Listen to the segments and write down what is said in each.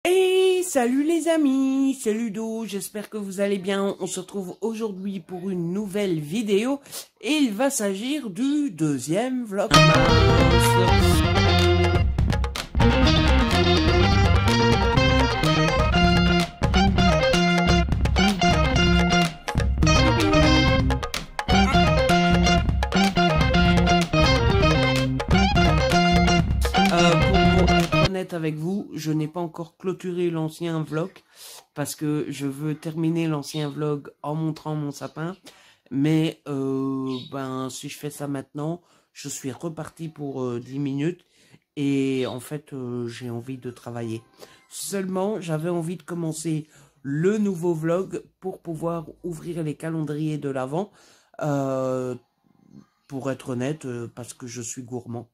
Et salut les amis, c'est Ludo, j'espère que vous allez bien. On se retrouve aujourd'hui pour une nouvelle vidéo et il va s'agir du deuxième Vlogmas. Pour être honnête avec vous, je n'ai pas encore clôturé l'ancien vlog parce que je veux terminer l'ancien vlog en montrant mon sapin. Mais si je fais ça maintenant, je suis reparti pour 10 minutes et en fait j'ai envie de travailler. Seulement, j'avais envie de commencer le nouveau vlog pour pouvoir ouvrir les calendriers de l'Avent. Pour être honnête, parce que je suis gourmand.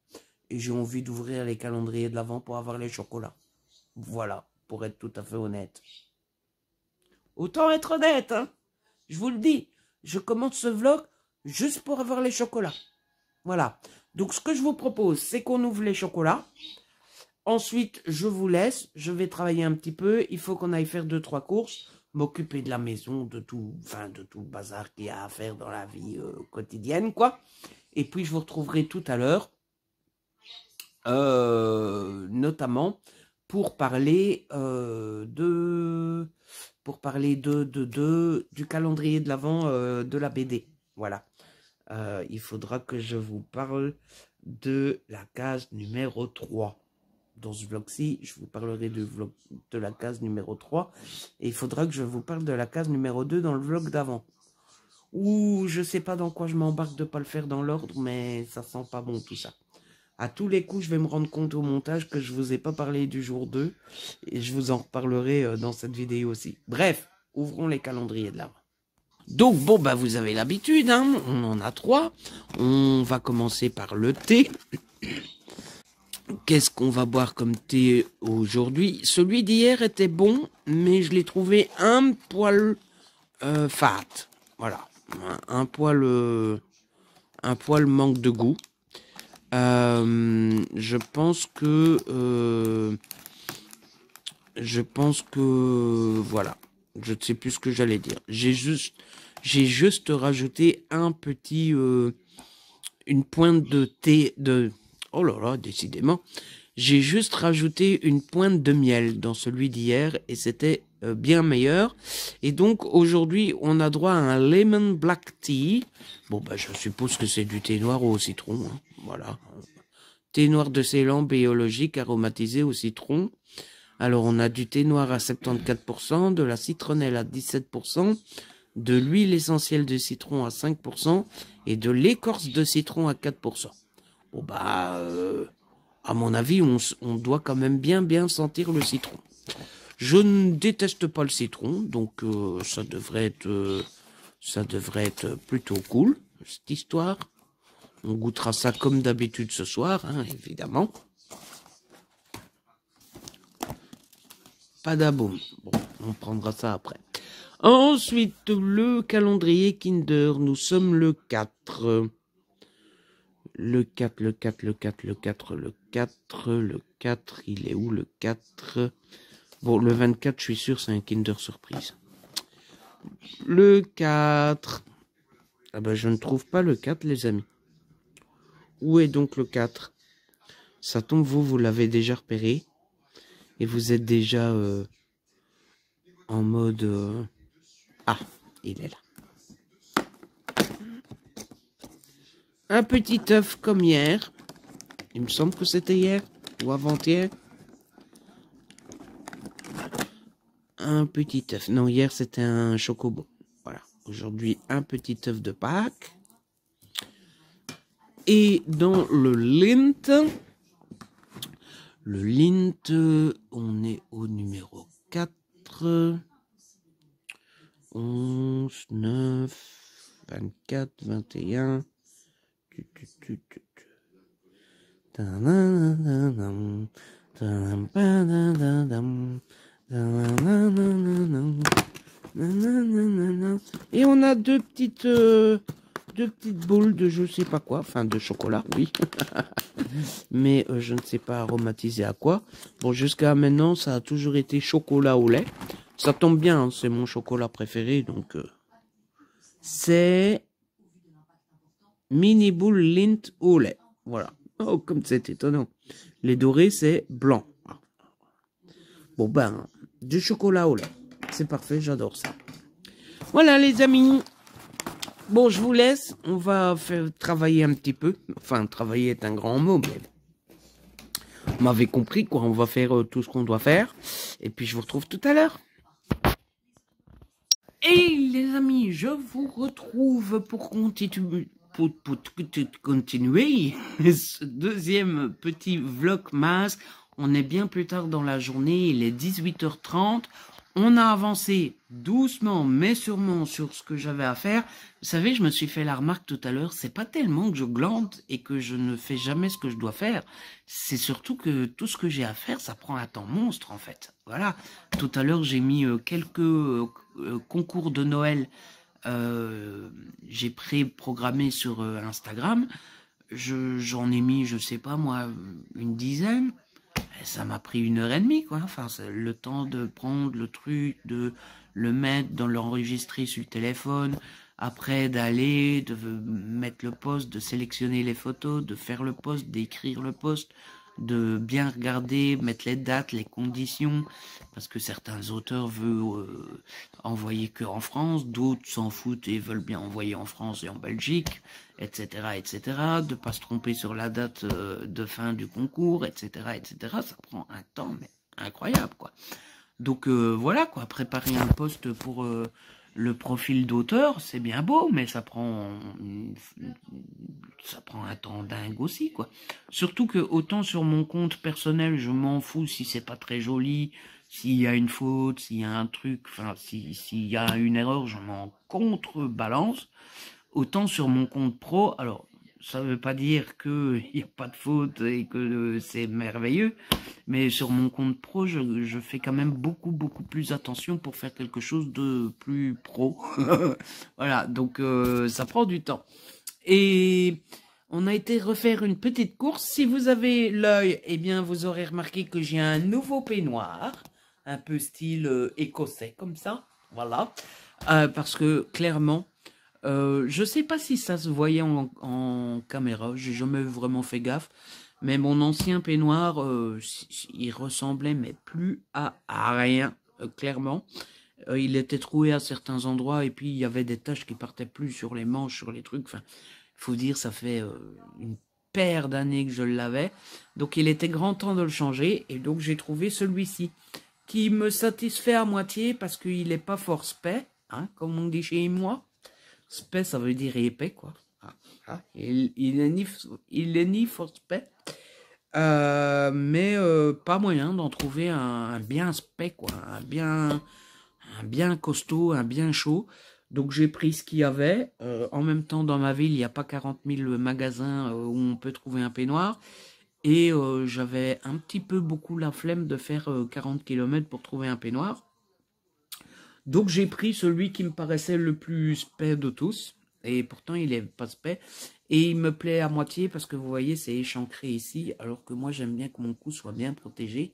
Et j'ai envie d'ouvrir les calendriers de l'Avent pour avoir les chocolats. Voilà, pour être tout à fait honnête. Autant être honnête, hein. Je vous le dis, je commence ce vlog juste pour avoir les chocolats. Voilà. Donc, ce que je vous propose, c'est qu'on ouvre les chocolats. Ensuite, je vous laisse. Je vais travailler un petit peu. Il faut qu'on aille faire 2-3 courses. M'occuper de la maison, de tout le bazar qu'il y a à faire dans la vie quotidienne, quoi. Et puis, je vous retrouverai tout à l'heure. Notamment pour parler du calendrier de l'Avent de la BD. Voilà. Il faudra que je vous parle de la case numéro 3. Dans ce vlog-ci, je vous parlerai de la case numéro 3. Et il faudra que je vous parle de la case numéro 2 dans le vlog d'avant. Ou je sais pas dans quoi je m'embarque de pas le faire dans l'ordre, mais ça sent pas bon tout ça. À tous les coups, je vais me rendre compte au montage que je vous ai pas parlé du jour 2. Et je vous en reparlerai dans cette vidéo aussi. Bref, ouvrons les calendriers de l'Avent. Donc, bon, bah, vous avez l'habitude, hein. On en a 3. On va commencer par le thé. Qu'est-ce qu'on va boire comme thé aujourd'hui? Celui d'hier était bon, mais je l'ai trouvé un poil fat. Voilà. Un poil manque de goût. Je pense que voilà, je ne sais plus ce que j'allais dire. J'ai juste rajouté un petit une pointe de thé de oh là là, décidément, j'ai juste rajouté une pointe de miel dans celui d'hier et c'était bien meilleur. Et donc aujourd'hui on a droit à un lemon black tea. Bon bah je suppose que c'est du thé noir au citron, hein. Voilà. Thé noir de Ceylan biologique aromatisé au citron. Alors on a du thé noir à 74%, de la citronnelle à 17%, de l'huile essentielle de citron à 5% et de l'écorce de citron à 4%. Bon bah à mon avis on doit quand même bien sentir le citron. Je ne déteste pas le citron, donc ça devrait être plutôt cool cette histoire. On goûtera ça comme d'habitude ce soir, hein, évidemment. Pas d'aboum. Bon, on prendra ça après. Ensuite, le calendrier Kinder. Nous sommes le 4. Le 4, il est où le 4? Bon, le 24, je suis sûr, c'est un Kinder surprise. Le 4. Ah ben, je ne trouve pas le 4, les amis. Où est donc le 4? Ça tombe, vous l'avez déjà repéré. Et vous êtes déjà en mode... Ah, il est là. Un petit œuf comme hier. Il me semble que c'était hier ou avant-hier. Un petit œuf. Non, hier c'était un chocobo. Voilà. Aujourd'hui, un petit œuf de Pâques. Et dans le Lindt, on est au numéro 4, 11, 9, 24, 21. Et on a deux petites deux petites boules de je sais pas quoi, enfin de chocolat, oui. Mais je ne sais pas aromatiser à quoi. Bon, jusqu'à maintenant, ça a toujours été chocolat au lait. Ça tombe bien, hein, c'est mon chocolat préféré, donc... c'est mini boule Lindt au lait. Voilà. Oh, comme c'est étonnant. Les dorés, c'est blanc. Bon, ben, du chocolat au lait. C'est parfait, j'adore ça. Voilà, les amis. Bon, je vous laisse. On va faire travailler un petit peu. Enfin, travailler est un grand mot, mais... vous m'avez compris, quoi. On va faire tout ce qu'on doit faire. Et puis, je vous retrouve tout à l'heure. Et les amis, je vous retrouve pour continuer... continuer ce deuxième petit vlogmas. On est bien plus tard dans la journée, il est 18h30. On a avancé doucement mais sûrement sur ce que j'avais à faire. Vous savez, je me suis fait la remarque tout à l'heure, c'est pas tellement que je glande et que je ne fais jamais ce que je dois faire. C'est surtout que tout ce que j'ai à faire, ça prend un temps monstre en fait. Voilà. Tout à l'heure, j'ai mis quelques concours de Noël. J'ai pré-programmé sur Instagram. J'en ai mis, je sais pas moi, une dizaine. Ça m'a pris 1h30, quoi. Enfin, le temps de prendre le truc, de le mettre, de l'enregistrer sur le téléphone, après d'aller, de mettre le post, de sélectionner les photos, de faire le post, d'écrire le post, de bien regarder, mettre les dates, les conditions, parce que certains auteurs veulent envoyer que en France, d'autres s'en foutent et veulent bien envoyer en France et en Belgique, etc., etc., de pas se tromper sur la date de fin du concours, etc., etc., ça prend un temps, mais incroyable, quoi. Donc voilà, quoi, préparer un post pour le profil d'auteur, c'est bien beau, mais ça prend un temps dingue aussi, quoi. Surtout que autant sur mon compte personnel, je m'en fous si c'est pas très joli, s'il y a une faute, s'il y a un truc, enfin s'il y a une erreur, je m'en contrebalance. Autant sur mon compte pro, alors ça veut pas dire que il y a pas de faute et que c'est merveilleux, mais sur mon compte pro, je fais quand même beaucoup plus attention pour faire quelque chose de plus pro. Voilà, donc ça prend du temps. Et on a été refaire une petite course. Si vous avez l'œil, eh bien vous aurez remarqué que j'ai un nouveau peignoir, un peu style écossais comme ça, voilà, parce que clairement, je sais pas si ça se voyait en caméra, j'ai jamais vraiment fait gaffe, mais mon ancien peignoir, il ressemblait mais plus à rien, clairement. Il était troué à certains endroits et puis il y avait des taches qui partaient plus sur les manches, sur les trucs. Enfin, il faut dire, ça fait une paire d'années que je l'avais. Donc il était grand temps de le changer et donc j'ai trouvé celui-ci qui me satisfait à moitié parce qu'il n'est pas fort spé, hein, comme on dit chez moi. Spé, ça veut dire épais, quoi. Il est ni fort spé. Mais pas moyen d'en trouver un bien spé, quoi. Un bien costaud, un bien chaud. Donc j'ai pris ce qu'il y avait. En même temps, dans ma ville, il n'y a pas 40 000 magasins où on peut trouver un peignoir. Et j'avais un petit peu beaucoup la flemme de faire 40 km pour trouver un peignoir. Donc j'ai pris celui qui me paraissait le plus spé de tous. Et pourtant il est pas spé. Et il me plaît à moitié parce que vous voyez c'est échancré ici. Alors que moi j'aime bien que mon cou soit bien protégé.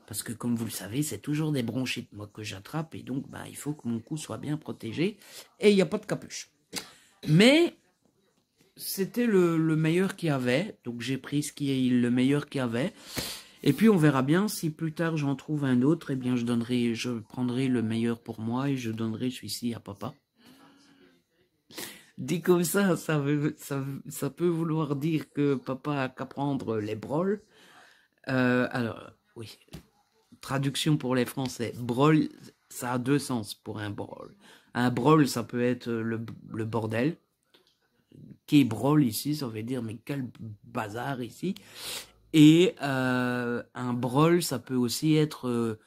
Parce que comme vous le savez c'est toujours des bronchites moi que j'attrape. Et donc il faut que mon cou soit bien protégé. Et il n'y a pas de capuche. Mais c'était le meilleur qu'il y avait. Donc j'ai pris le meilleur qu'il y avait. Et puis on verra bien si plus tard j'en trouve un autre, eh bien je prendrai le meilleur pour moi et je donnerai celui-ci à papa. Dit comme ça peut vouloir dire que papa a qu'à prendre les broles. Alors, oui, traduction pour les Français, brol, ça a deux sens pour un brol. Un brol, ça peut être le bordel. Qui est brol ici, ça veut dire mais quel bazar ici. Et un brol, ça peut aussi être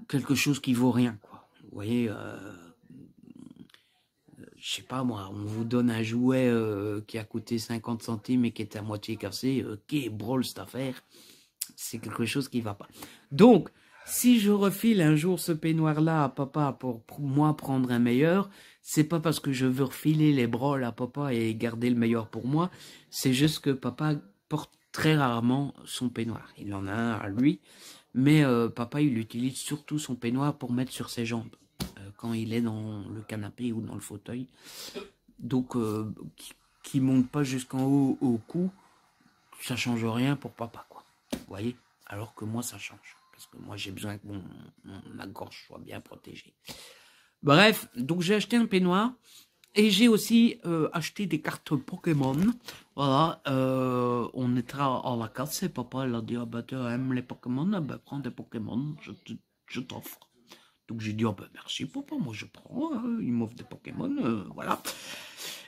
quelque chose qui vaut rien, quoi. Vous voyez, je sais pas moi, on vous donne un jouet qui a coûté 50 centimes et qui est à moitié cassé, qui brol cette affaire, c'est quelque chose qui va pas. Donc, Si je refile un jour ce peignoir-là à papa pour moi prendre un meilleur, c'est pas parce que je veux refiler les broles à papa et garder le meilleur pour moi, c'est juste que papa porte très rarement son peignoir. Il en a un à lui, mais papa il utilise surtout son peignoir pour mettre sur ses jambes quand il est dans le canapé ou dans le fauteuil. Donc qui monte pas jusqu'en haut au cou, ça change rien pour papa quoi. Vous voyez? Alors que moi ça change. Parce que moi j'ai besoin que ma gorge soit bien protégée. Bref, donc j'ai acheté un peignoir. Et j'ai aussi acheté des cartes Pokémon. Voilà, on était à la casse et papa il a dit, ah bah tu aimes les Pokémon, ah bah prends des Pokémon, je t'offre. Donc j'ai dit, ah bah merci papa, moi je prends, il m'offre des Pokémon, voilà.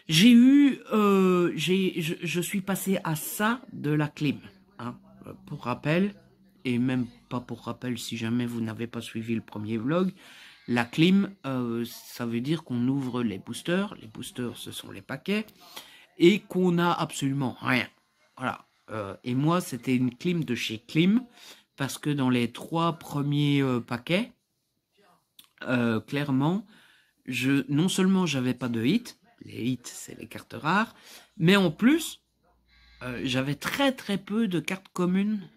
J'ai eu, je suis passé à ça de la clim, hein, pour rappel, et même pas pour rappel si jamais vous n'avez pas suivi le premier vlog. La clim, ça veut dire qu'on ouvre les boosters. Les boosters, ce sont les paquets. Et qu'on n'a absolument rien. Voilà. Et moi, c'était une clim de chez Clim. Parce que dans les 3 premiers paquets, clairement, non seulement j'avais pas de hits. Les hits, c'est les cartes rares. Mais en plus, j'avais très très peu de cartes communes.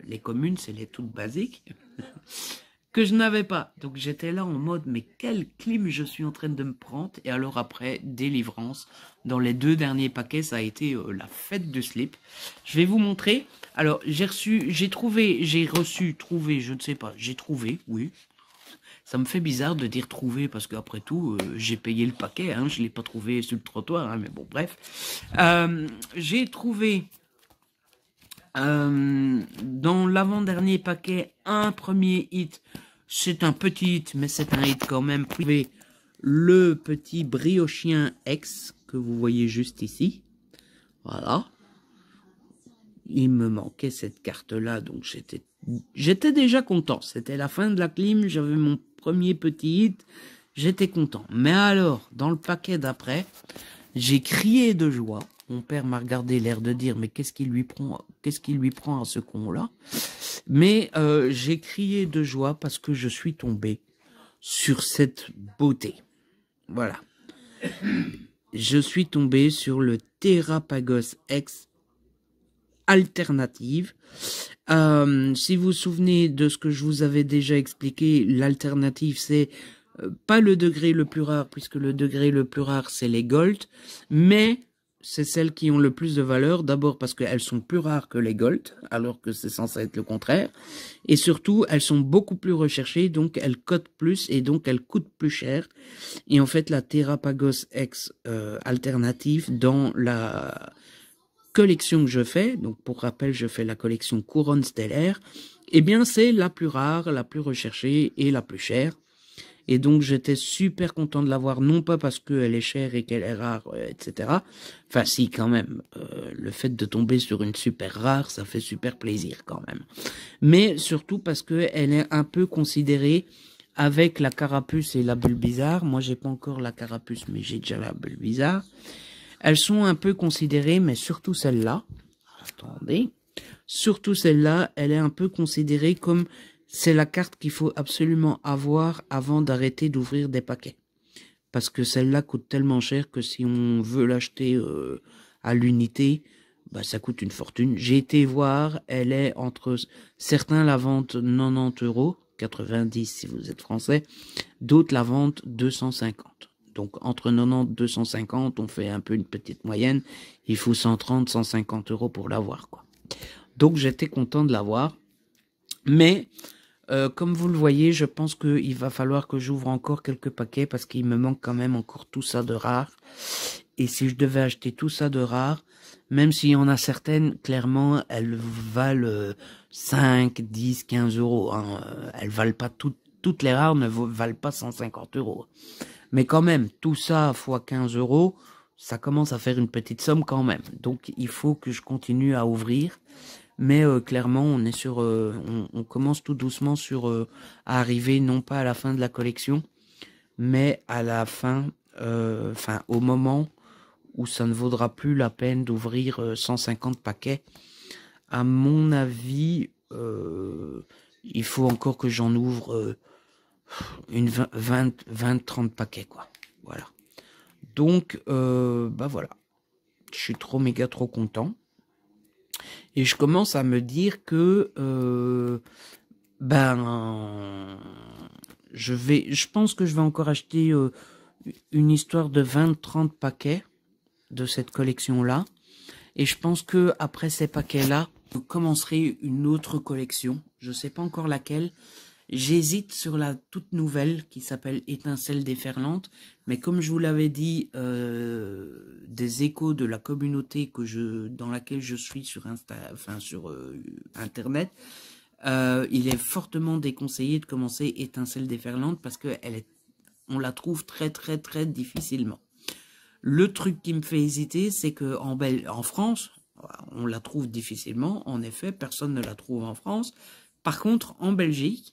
Les communes, c'est les toutes basiques. Que je n'avais pas. Donc j'étais là en mode, mais quelle clim je suis en train de me prendre. Et alors après, délivrance. Dans les 2 derniers paquets, ça a été la fête du slip. Je vais vous montrer. Alors j'ai reçu, trouvé, je ne sais pas, j'ai trouvé, oui. Ça me fait bizarre de dire trouver parce qu'après tout, j'ai payé le paquet, hein, je ne l'ai pas trouvé sur le trottoir, hein, mais bon, bref. J'ai trouvé dans l'avant-dernier paquet, un premier hit. C'est un petit hit, mais c'est un hit quand même privé. Le petit briochien X, que vous voyez juste ici. Voilà. Il me manquait cette carte-là, donc j'étais déjà content. C'était la fin de la clim, j'avais mon premier petit hit. J'étais content. Mais alors, dans le paquet d'après, j'ai crié de joie. Mon père m'a regardé l'air de dire, mais qu'est-ce qu'il lui prend à ce con-là? Mais j'ai crié de joie parce que je suis tombé sur cette beauté. Voilà. Je suis tombé sur le Terrapagos X alternative. Si vous vous souvenez de ce que je vous avais déjà expliqué, l'alternative, c'est pas le degré le plus rare, puisque le degré le plus rare, c'est les gold, mais c'est celles qui ont le plus de valeur, d'abord parce qu'elles sont plus rares que les gold, alors que c'est censé être le contraire, et surtout, elles sont beaucoup plus recherchées, donc elles cotent plus, et donc elles coûtent plus cher. Et en fait, la Terrapagos X alternative, dans la collection que je fais, donc pour rappel, je fais la collection Couronne Stellaire, eh bien c'est la plus rare, la plus recherchée et la plus chère. Et donc j'étais super content de l'avoir, non pas parce qu'elle est chère et qu'elle est rare, etc. Enfin si quand même, le fait de tomber sur une super rare, ça fait super plaisir quand même. Mais surtout parce qu'elle est un peu considérée avec la carapuce et la bulle bizarre. Moi j'ai pas encore la carapuce, mais j'ai déjà la bulle bizarre. Elles sont un peu considérées, mais surtout celle-là. Attendez. Surtout celle-là, elle est un peu considérée comme c'est la carte qu'il faut absolument avoir avant d'arrêter d'ouvrir des paquets. Parce que celle-là coûte tellement cher que si on veut l'acheter à l'unité, bah, ça coûte une fortune. J'ai été voir, elle est entre... Certains la vendent 90 €, 90 si vous êtes français. D'autres la vendent 250. Donc entre 90 et 250, on fait un peu une petite moyenne. Il faut 130, 150 € pour l'avoir, quoi. Donc j'étais content de l'avoir. Mais comme vous le voyez, je pense qu'il va falloir que j'ouvre encore quelques paquets parce qu'il me manque quand même encore tout ça de rare. Et si je devais acheter tout ça de rare, même s'il y en a certaines, clairement, elles valent 5, 10, 15 €. Hein. Elles valent pas toutes les rares ne valent pas 150 €. Mais quand même, tout ça fois 15 €, ça commence à faire une petite somme quand même. Donc il faut que je continue à ouvrir. Mais clairement, on est sur, on commence tout doucement à arriver non pas à la fin de la collection, mais à la fin, enfin au moment où ça ne vaudra plus la peine d'ouvrir 150 paquets. À mon avis, Il faut encore que j'en ouvre une 20-30 paquets, quoi. Voilà. Donc, bah voilà. Je suis méga trop content. Et je commence à me dire que, je pense que je vais encore acheter une histoire de 20-30 paquets de cette collection-là. Et je pense que après ces paquets-là, je commencerai une autre collection. Je sais pas encore laquelle. J'hésite sur la toute nouvelle qui s'appelle Étincelle déferlante, mais comme je vous l'avais dit, des échos de la communauté dans laquelle je suis sur Internet, il est fortement déconseillé de commencer Étincelle déferlante parce que on la trouve très très très difficilement. Le truc qui me fait hésiter, c'est que en France, on la trouve difficilement. En effet, personne ne la trouve en France. Par contre, en Belgique,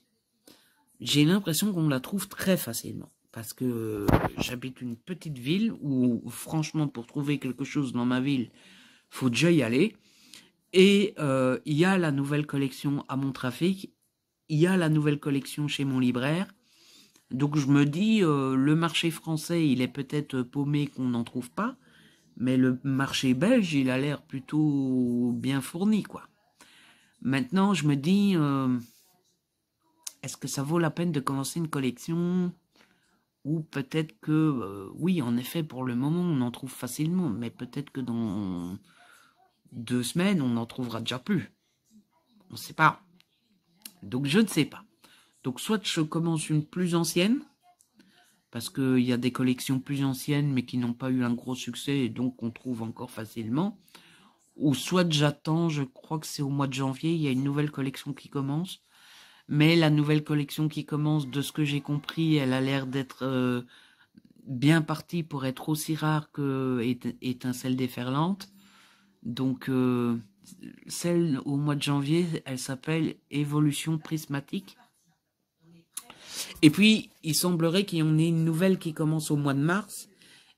j'ai l'impression qu'on la trouve très facilement. Parce que j'habite une petite ville où, franchement, pour trouver quelque chose dans ma ville, faut déjà y aller. Et il y a la nouvelle collection à mon trafic. Il y a la nouvelle collection chez mon libraire. Donc je me dis, le marché français, il est peut-être paumé qu'on n'en trouve pas. Mais le marché belge, il a l'air plutôt bien fourni, quoi. Maintenant, je me dis... est-ce que ça vaut la peine de commencer une collection? Ou peut-être que, oui, en effet, pour le moment, on en trouve facilement, mais peut-être que dans 2 semaines, on n'en trouvera déjà plus. On ne sait pas. Donc, je ne sais pas. Donc, soit je commence une plus ancienne, parce qu'il y a des collections plus anciennes, mais qui n'ont pas eu un gros succès, et donc on trouve encore facilement. Ou soit j'attends, je crois que c'est au mois de janvier, il y a une nouvelle collection qui commence. Mais la nouvelle collection qui commence, de ce que j'ai compris, elle a l'air d'être bien partie pour être aussi rare que Étincelle déferlante. Donc, celle au mois de janvier, elle s'appelle Évolution prismatique. Et puis, il semblerait qu'il y en ait une nouvelle qui commence au mois de mars.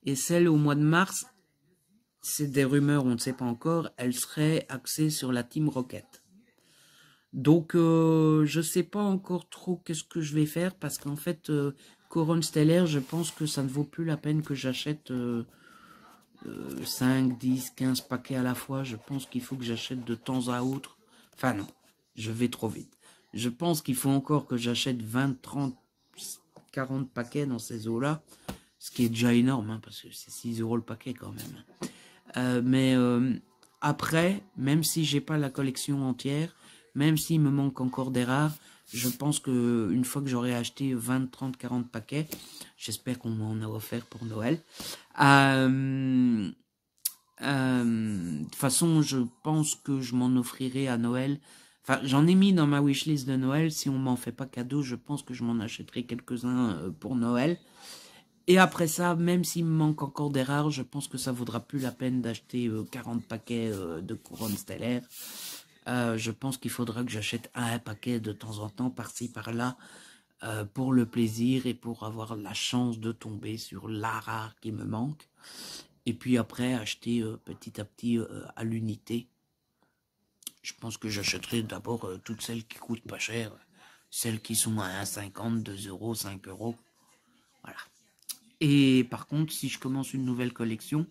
Et celle au mois de mars, c'est des rumeurs, on ne sait pas encore, elle serait axée sur la Team Rocket. Donc, je sais pas encore trop qu'est-ce que je vais faire parce qu'en fait, Couronne Stellaire, je pense que ça ne vaut plus la peine que j'achète 5, 10, 15 paquets à la fois. Je pense qu'il faut que j'achète de temps à autre. Enfin non, je vais trop vite. Je pense qu'il faut encore que j'achète 20, 30, 40 paquets dans ces eaux-là. Ce qui est déjà énorme, hein, parce que c'est 6 € le paquet quand même. Mais après, même si j'ai pas la collection entière, même s'il me manque encore des rares, je pense que une fois que j'aurai acheté 20, 30, 40 paquets, j'espère qu'on m'en a offert pour Noël. De toute façon, je pense que je m'en offrirai à Noël. Enfin, j'en ai mis dans ma wishlist de Noël. Si on m'en fait pas cadeau, je pense que je m'en achèterai quelques-uns pour Noël. Et après ça, même s'il me manque encore des rares, je pense que ça vaudra plus la peine d'acheter 40 paquets de couronne stellaire. Je pense qu'il faudra que j'achète un paquet de temps en temps, par-ci, par-là, pour le plaisir et pour avoir la chance de tomber sur la rare qui me manque. Et puis après, acheter petit à petit à l'unité. Je pense que j'achèterai d'abord toutes celles qui coûtent pas cher. Celles qui sont à 1,50, 2 €, 5 €. Voilà. Et par contre, si je commence une nouvelle collection,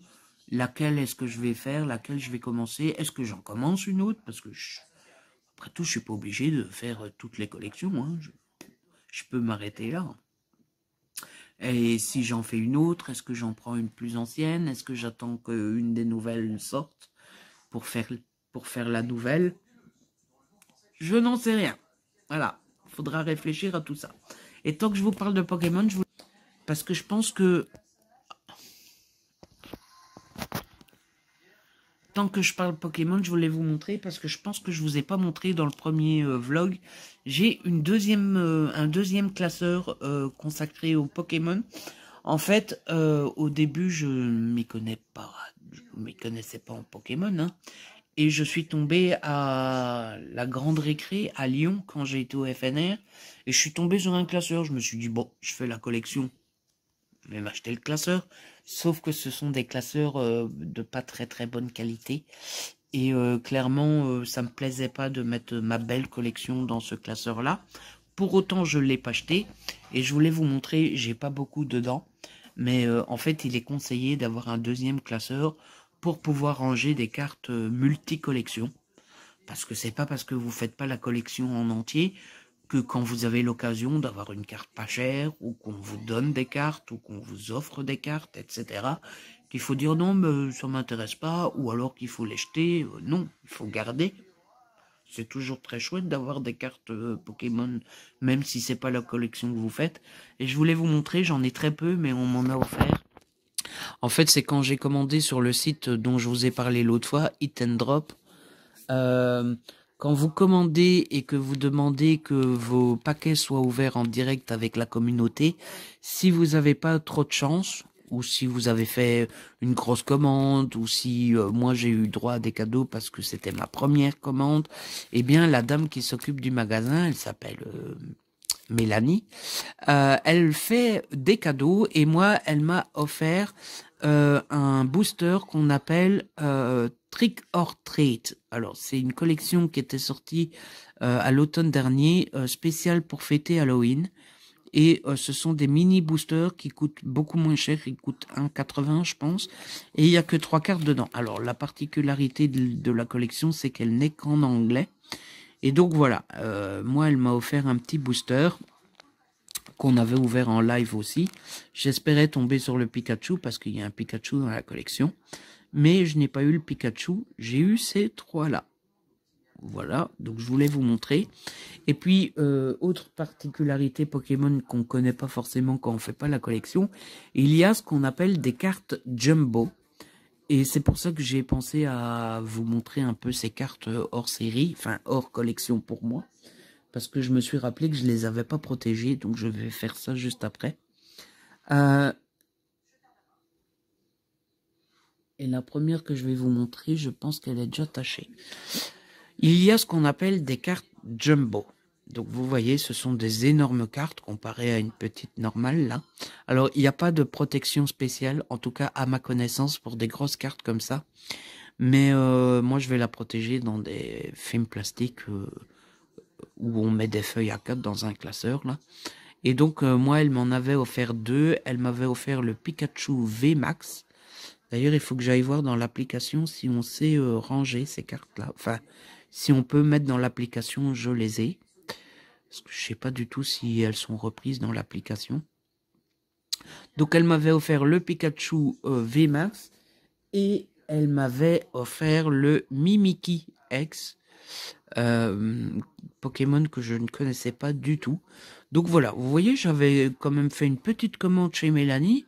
laquelle est-ce que je vais faire? Laquelle je vais commencer? Est-ce que j'en commence une autre? Parce que, après tout, je suis pas obligé de faire toutes les collections. Hein. Je peux m'arrêter là. Et si j'en fais une autre, est-ce que j'en prends une plus ancienne? Est-ce que j'attends qu'une des nouvelles sorte pour faire la nouvelle? Je n'en sais rien. Voilà. Faudra réfléchir à tout ça. Et tant que je vous parle de Pokémon, parce que je pense que... Tant que je parle Pokémon, je voulais vous montrer, parce que je pense que je vous ai pas montré dans le premier vlog. J'ai un deuxième classeur consacré aux Pokémon. En fait, au début, je m'y connaissais pas en Pokémon, hein. Et je suis tombé à la Grande Récré à Lyon quand j'ai été au FNR. Et je suis tombé sur un classeur. Je me suis dit, bon, je fais la collection. Je vais m'acheter le classeur. Sauf que ce sont des classeurs de pas très très bonne qualité. Et clairement, ça me plaisait pas de mettre ma belle collection dans ce classeur-là. Pour autant, je l'ai pas acheté. Et je voulais vous montrer, j'ai pas beaucoup dedans. Mais en fait, il est conseillé d'avoir un deuxième classeur pour pouvoir ranger des cartes multi-collections. Parce que c'est pas parce que vous faites pas la collection en entier que quand vous avez l'occasion d'avoir une carte pas chère, ou qu'on vous donne des cartes, ou qu'on vous offre des cartes, etc., qu'il faut dire non, mais ça m'intéresse pas, ou alors qu'il faut les jeter. Non, il faut garder. C'est toujours très chouette d'avoir des cartes Pokémon, même si c'est pas la collection que vous faites. Et je voulais vous montrer, j'en ai très peu, mais on m'en a offert. En fait, c'est quand j'ai commandé sur le site dont je vous ai parlé l'autre fois, Hit and Drop. Quand vous commandez et que vous demandez que vos paquets soient ouverts en direct avec la communauté, si vous n'avez pas trop de chance, ou si vous avez fait une grosse commande, ou si moi j'ai eu droit à des cadeaux parce que c'était ma première commande, eh bien la dame qui s'occupe du magasin, elle s'appelle Mélanie, elle fait des cadeaux et moi elle m'a offert un booster qu'on appelle Trick or Treat. Alors c'est une collection qui était sortie à l'automne dernier, spéciale pour fêter Halloween. Et ce sont des mini boosters qui coûtent beaucoup moins cher, ils coûtent 1,80 je pense. Et il n'y a que 3 cartes dedans. Alors la particularité de la collection, c'est qu'elle n'est qu'en anglais. Et donc voilà, moi elle m'a offert un petit booster qu'on avait ouvert en live aussi. J'espérais tomber sur le Pikachu parce qu'il y a un Pikachu dans la collection. Mais je n'ai pas eu le Pikachu, j'ai eu ces 3-là. Voilà, donc je voulais vous montrer. Et puis, autre particularité Pokémon qu'on connaît pas forcément quand on fait pas la collection, il y a ce qu'on appelle des cartes Jumbo. Et c'est pour ça que j'ai pensé à vous montrer un peu ces cartes hors série, enfin hors collection pour moi. Parce que je me suis rappelé que je les avais pas protégées, donc je vais faire ça juste après. Et la première que je vais vous montrer, je pense qu'elle est déjà tachée. Il y a ce qu'on appelle des cartes Jumbo. Donc vous voyez, ce sont des énormes cartes comparées à une petite normale là. Alors il n'y a pas de protection spéciale, en tout cas à ma connaissance, pour des grosses cartes comme ça. Mais moi je vais la protéger dans des films plastiques où on met des feuilles A4 dans un classeur là. Et donc moi elle m'en avait offert 2. Elle m'avait offert le Pikachu VMAX. D'ailleurs il faut que j'aille voir dans l'application si on sait ranger ces cartes là. Enfin, si on peut mettre dans l'application je les ai. Parce que je sais pas du tout si elles sont reprises dans l'application. Donc elle m'avait offert le Pikachu VMAX. Et elle m'avait offert le Mimikyu X. Pokémon que je ne connaissais pas du tout. Donc voilà, vous voyez, j'avais quand même fait une petite commande chez Mélanie.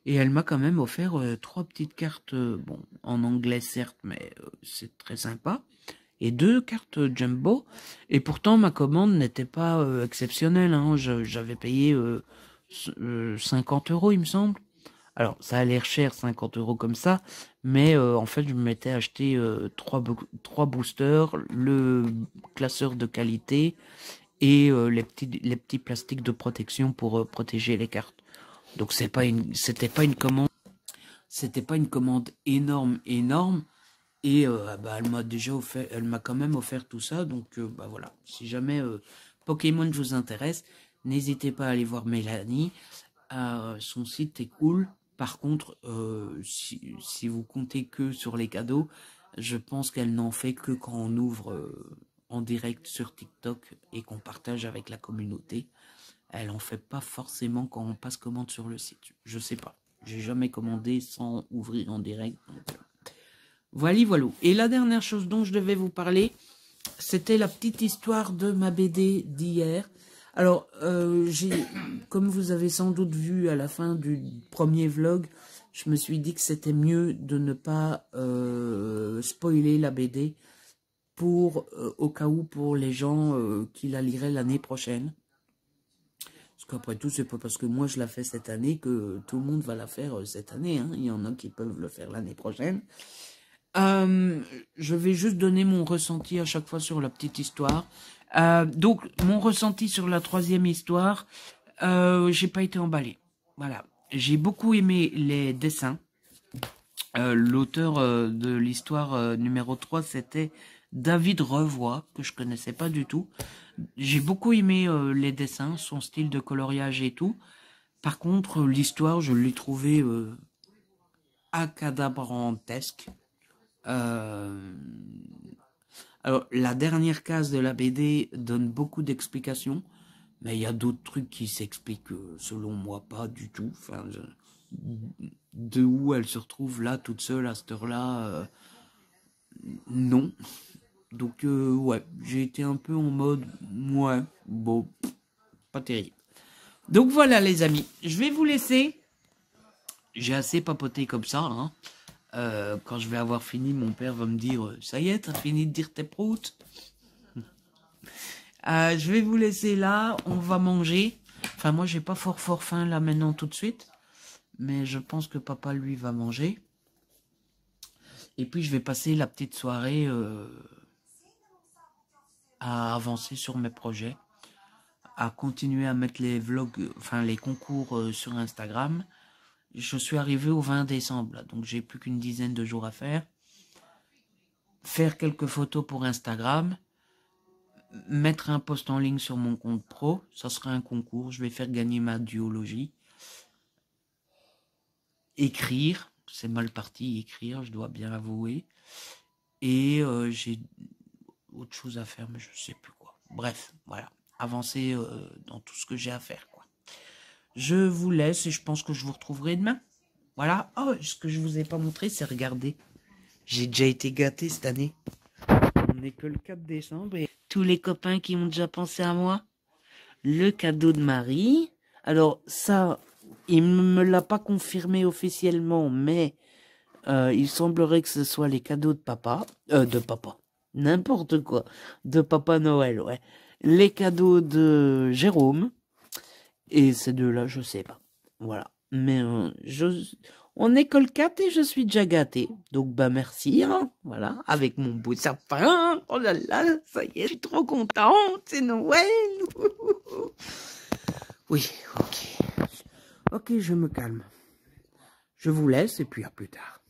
Et elle m'a quand même offert 3 petites cartes, bon, en anglais certes, mais c'est très sympa. Et 2 cartes Jumbo. Et pourtant, ma commande n'était pas exceptionnelle. Hein. J'avais payé 50 €, il me semble. Alors, ça a l'air cher, 50 € comme ça. Mais en fait, je m'étais acheté 3 boosters, le classeur de qualité et les petits plastiques de protection pour protéger les cartes. Donc, c'était pas une commande. C'était pas une commande énorme. Et bah, elle m'a quand même offert tout ça. Donc bah voilà, si jamais Pokémon vous intéresse, n'hésitez pas à aller voir Mélanie. Son site est cool. Par contre, si vous comptez que sur les cadeaux, je pense qu'elle n'en fait que quand on ouvre en direct sur TikTok et qu'on partage avec la communauté. Elle en fait pas forcément quand on passe commande sur le site. Je sais pas. J'ai jamais commandé sans ouvrir en direct. Donc, voilà, voilà. Et la dernière chose dont je devais vous parler, c'était la petite histoire de ma BD d'hier. Alors, comme vous avez sans doute vu à la fin du premier vlog, je me suis dit que c'était mieux de ne pas spoiler la BD pour, au cas où, pour les gens qui la liraient l'année prochaine. Parce qu'après tout, c'est pas parce que moi je la fais cette année que tout le monde va la faire cette année. Hein. Il y en a qui peuvent le faire l'année prochaine. Je vais juste donner mon ressenti à chaque fois sur la petite histoire. Donc, mon ressenti sur la 3e histoire, j'ai pas été emballé. Voilà. J'ai beaucoup aimé les dessins. L'auteur de l'histoire numéro 3, c'était David Revoy, que je connaissais pas du tout. J'ai beaucoup aimé les dessins, son style de coloriage et tout. Par contre, l'histoire, je l'ai trouvée acadabrantesque. Euh, alors, la dernière case de la BD donne beaucoup d'explications, mais il y a d'autres trucs qui s'expliquent, selon moi, pas du tout. Enfin, de où elle se retrouve là, toute seule, à cette heure-là, non. Donc, ouais, j'ai été un peu en mode, ouais, bon, pas terrible. Donc voilà, les amis, je vais vous laisser. J'ai assez papoté comme ça, hein. Quand je vais avoir fini, mon père va me dire, ça y est, t'as fini de dire tes proutes. Je vais vous laisser là, on va manger. Enfin, moi, j'ai pas fort faim là maintenant tout de suite. Mais je pense que papa, lui, va manger. Et puis, je vais passer la petite soirée à avancer sur mes projets. À continuer à mettre les vlogs, enfin les concours sur Instagram. Je suis arrivé au 20 décembre, là, donc j'ai plus qu'une dizaine de jours à faire. Faire quelques photos pour Instagram. Mettre un post en ligne sur mon compte pro, ça sera un concours, je vais faire gagner ma duologie. Écrire, c'est mal parti écrire, je dois bien avouer. Et j'ai autre chose à faire, mais je sais plus quoi. Bref, voilà, avancer dans tout ce que j'ai à faire, quoi. Je vous laisse et je pense que je vous retrouverai demain. Voilà. Oh, ce que je vous ai pas montré, c'est regarder. J'ai déjà été gâté cette année. On n'est que le 4 décembre et tous les copains qui ont déjà pensé à moi. Le cadeau de Marie. Alors ça, il me l'a pas confirmé officiellement, mais il semblerait que ce soit les cadeaux de papa, n'importe quoi, de Papa Noël, ouais. Les cadeaux de Jérôme et ces deux-là, je sais pas. Voilà. Mais on est que le 4 et je suis déjà gâté. Donc bah merci, hein. Voilà, avec mon beau sapin. Oh là là, ça y est, je suis trop contente, c'est Noël. Oui, ok. Ok, je me calme. Je vous laisse et puis à plus tard.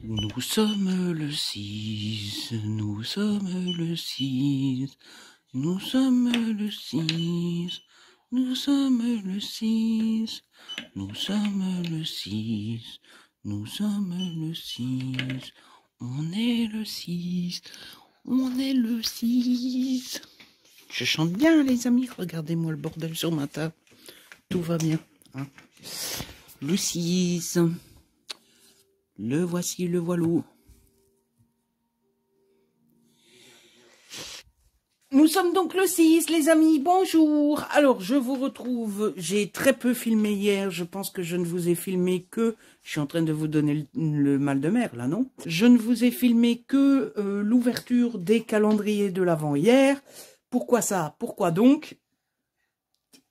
Nous sommes le 6, nous sommes le 6, nous sommes le 6, nous sommes le 6, nous sommes le 6, Nous sommes le 6. On est le 6. On est le 6. Je chante bien, les amis. Regardez-moi le bordel sur ma table. Tout va bien. Hein. Le 6. Le voici, le voilou. Nous sommes donc le 6, les amis, bonjour. Alors, je vous retrouve, j'ai très peu filmé hier, je pense que je ne vous ai filmé que, je suis en train de vous donner le mal de mer, là, non? Je ne vous ai filmé que l'ouverture des calendriers de l'Avent hier. Pourquoi ça? Pourquoi donc?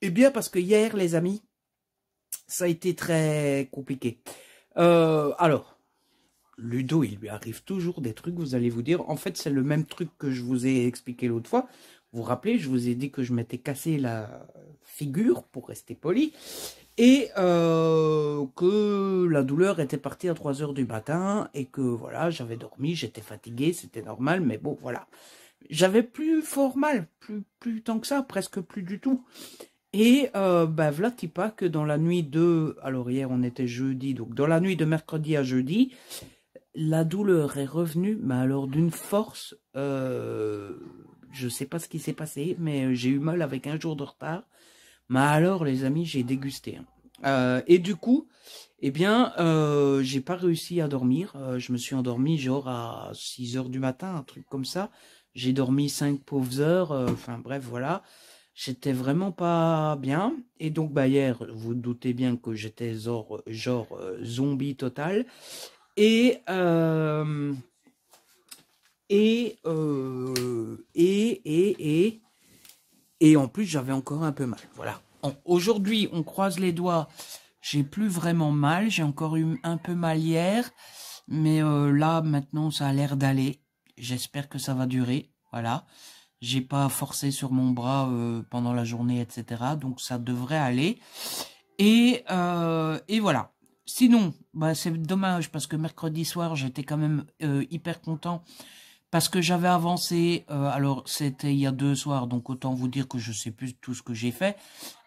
Eh bien, parce que hier, les amis, ça a été très compliqué. Alors, Ludo, il lui arrive toujours des trucs, vous allez vous dire. En fait, c'est le même truc que je vous ai expliqué l'autre fois. Vous vous rappelez, je vous ai dit que je m'étais cassé la figure, pour rester poli, et que la douleur était partie à 3 h du matin, et que voilà, j'avais dormi, j'étais fatigué, c'était normal, mais bon, voilà. J'avais plus fort mal, plus tant que ça, presque plus du tout. Et voilà pas que dans la nuit de... Alors hier, on était jeudi, donc dans la nuit de mercredi à jeudi, la douleur est revenue, mais alors d'une force, je sais pas ce qui s'est passé, mais j'ai eu mal avec un jour de retard. Mais alors, les amis, j'ai dégusté. Et du coup, eh bien, j'ai pas réussi à dormir. Je me suis endormi genre à 6 h du matin, un truc comme ça. J'ai dormi 5 pauvres heures. Enfin bref, voilà. J'étais vraiment pas bien. Et donc, hier, vous doutez bien que j'étais genre zombie total. Et en plus, j'avais encore un peu mal. Voilà. Aujourd'hui, on croise les doigts. J'ai plus vraiment mal. J'ai encore eu un peu mal hier. Mais là, maintenant, ça a l'air d'aller. J'espère que ça va durer. Voilà. J'ai pas forcé sur mon bras pendant la journée, etc. Donc, ça devrait aller. Et voilà. Sinon, c'est dommage parce que mercredi soir, j'étais quand même hyper content parce que j'avais avancé. Alors, c'était il y a 2 soirs, donc autant vous dire que je sais plus tout ce que j'ai fait.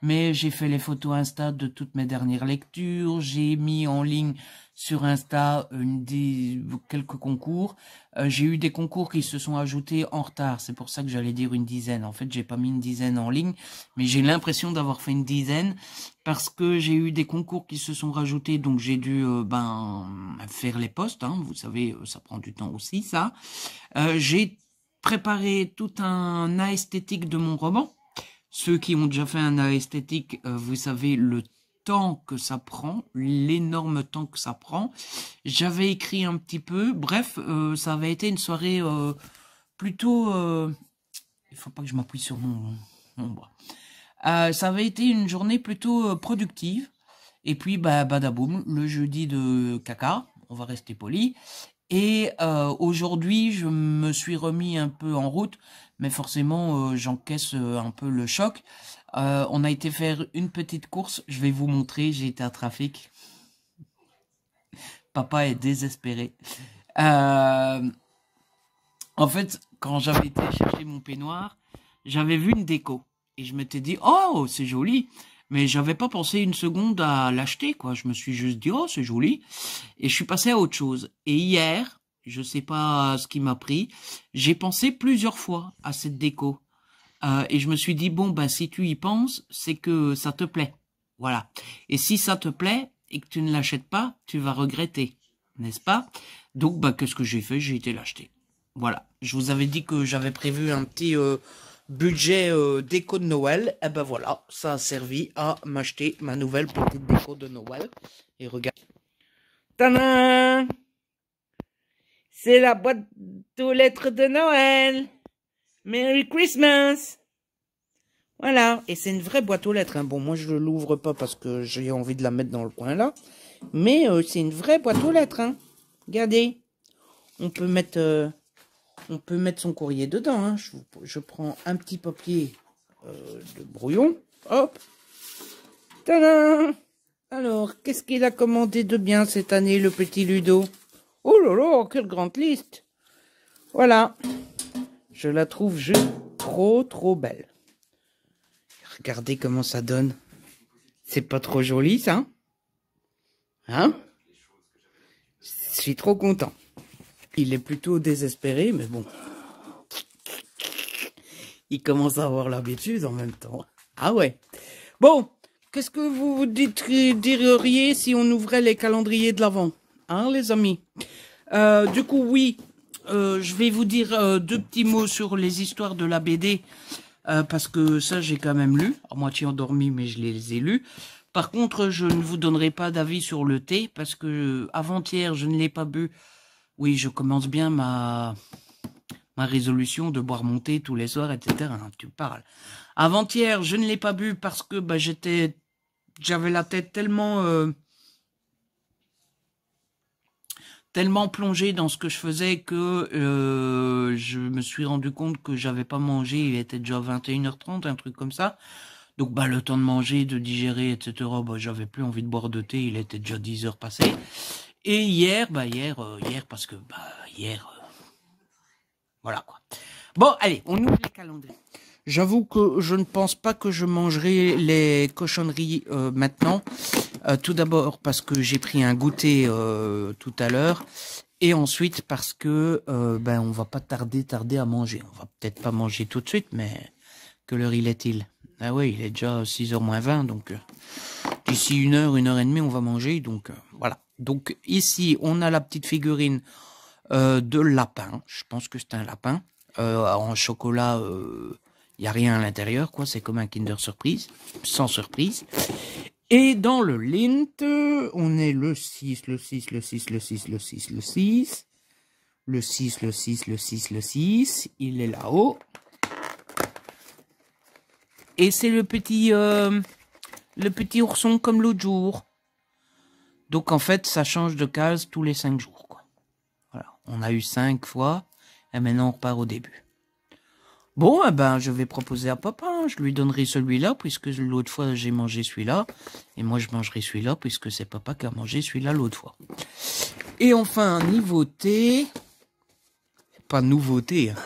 Mais j'ai fait les photos Insta de toutes mes dernières lectures. J'ai mis en ligne sur Insta quelques concours. J'ai eu des concours qui se sont ajoutés en retard. C'est pour ça que j'allais dire une dizaine. En fait, j'ai pas mis une dizaine en ligne, mais j'ai l'impression d'avoir fait une dizaine parce que j'ai eu des concours qui se sont rajoutés. Donc j'ai dû faire les posts. Hein. Vous savez, ça prend du temps aussi, ça. J'ai préparé tout un esthétique de mon roman. Ceux qui ont déjà fait un esthétique, vous savez le temps que ça prend, l'énorme temps que ça prend. J'avais écrit un petit peu, bref, ça avait été une soirée plutôt... il faut pas que je m'appuie sur mon bras. Ça avait été une journée plutôt productive. Et puis, badaboum, le jeudi de caca, on va rester poli. Et aujourd'hui, je me suis remis un peu en route, mais forcément, j'encaisse un peu le choc. On a été faire une petite course, je vais vous montrer, j'ai été à trafic. Papa est désespéré. En fait, quand j'avais été chercher mon peignoir, j'avais vu une déco. Et je m'étais dit, oh, c'est joli. Mais j'avais pas pensé une seconde à l'acheter, quoi. Je me suis juste dit, oh, c'est joli. Et je suis passé à autre chose. Et hier, je sais pas ce qui m'a pris, j'ai pensé plusieurs fois à cette déco. Et je me suis dit, bon, si tu y penses, c'est que ça te plaît. Voilà. Et si ça te plaît et que tu ne l'achètes pas, tu vas regretter. N'est-ce pas? Donc, qu'est-ce que j'ai fait? J'ai été l'acheter. Voilà. Je vous avais dit que j'avais prévu un petit budget déco de Noël. Et voilà, ça a servi à m'acheter ma nouvelle petite déco de Noël. Et regarde. Tadam! C'est la boîte aux lettres de Noël. Merry Christmas! Voilà, et c'est une vraie boîte aux lettres. Hein. Bon, moi je ne l'ouvre pas parce que j'ai envie de la mettre dans le coin là. Mais c'est une vraie boîte aux lettres. Hein. Regardez, on peut mettre son courrier dedans. Hein. Je prends un petit papier de brouillon. Hop. Tadam! Alors, qu'est-ce qu'il a commandé de bien cette année, le petit Ludo? Oh là là, quelle grande liste! Voilà. Je la trouve juste trop belle. Regardez comment ça donne. C'est pas trop joli, ça? Hein? suis trop content. Il est plutôt désespéré, mais bon. Il commence à avoir l'habitude en même temps. Ah ouais. Bon, qu'est-ce que vous diriez si on ouvrait les calendriers de l'Avent? Hein, les amis? Du coup, oui, je vais vous dire 2 petits mots sur les histoires de la BD. Parce que ça, j'ai quand même lu. À moitié endormi, mais je les ai lus. Par contre, je ne vous donnerai pas d'avis sur le thé. Parce que avant-hier, je ne l'ai pas bu. Oui, je commence bien ma résolution de boire mon thé tous les soirs, etc. Tu parles. Avant-hier, je ne l'ai pas bu parce que bah, j'avais la tête tellement plongée dans ce que je faisais que je me suis rendu compte que j'avais pas mangé. Il était déjà 21h30, un truc comme ça. Donc bah le temps de manger, de digérer, etc. Bah j'avais plus envie de boire de thé. Il était déjà 10h passées. Et hier, parce que voilà quoi. Bon, allez, on ouvre les calendriers. J'avoue que je ne pense pas que je mangerai les cochonneries maintenant. Tout d'abord parce que j'ai pris un goûter tout à l'heure. Et ensuite parce que on va pas tarder à manger. On va peut-être pas manger tout de suite, mais quelle heure il est-il? Ah oui, il est déjà 6h moins 20, donc d'ici 1h et demie, on va manger. Donc voilà. Donc ici, on a la petite figurine de lapin. Je pense que c'est un lapin. En chocolat, il n'y a rien à l'intérieur, quoi. C'est comme un Kinder Surprise, sans surprise. Et dans le lint, on est le 6, le 6, le 6, le 6, le 6, le 6. Le 6, le 6, le 6, le 6. Il est là-haut. Et c'est le petit ourson comme l'autre jour. Donc en fait, ça change de case tous les 5 jours, quoi. Voilà. On a eu 5 fois. Et maintenant, on repart au début. Bon, eh ben, je vais proposer à papa. Hein. Je lui donnerai celui-là, puisque l'autre fois, j'ai mangé celui-là. Et moi, je mangerai celui-là, puisque c'est papa qui a mangé celui-là l'autre fois. Et enfin, nouveauté. Pas nouveauté. Hein.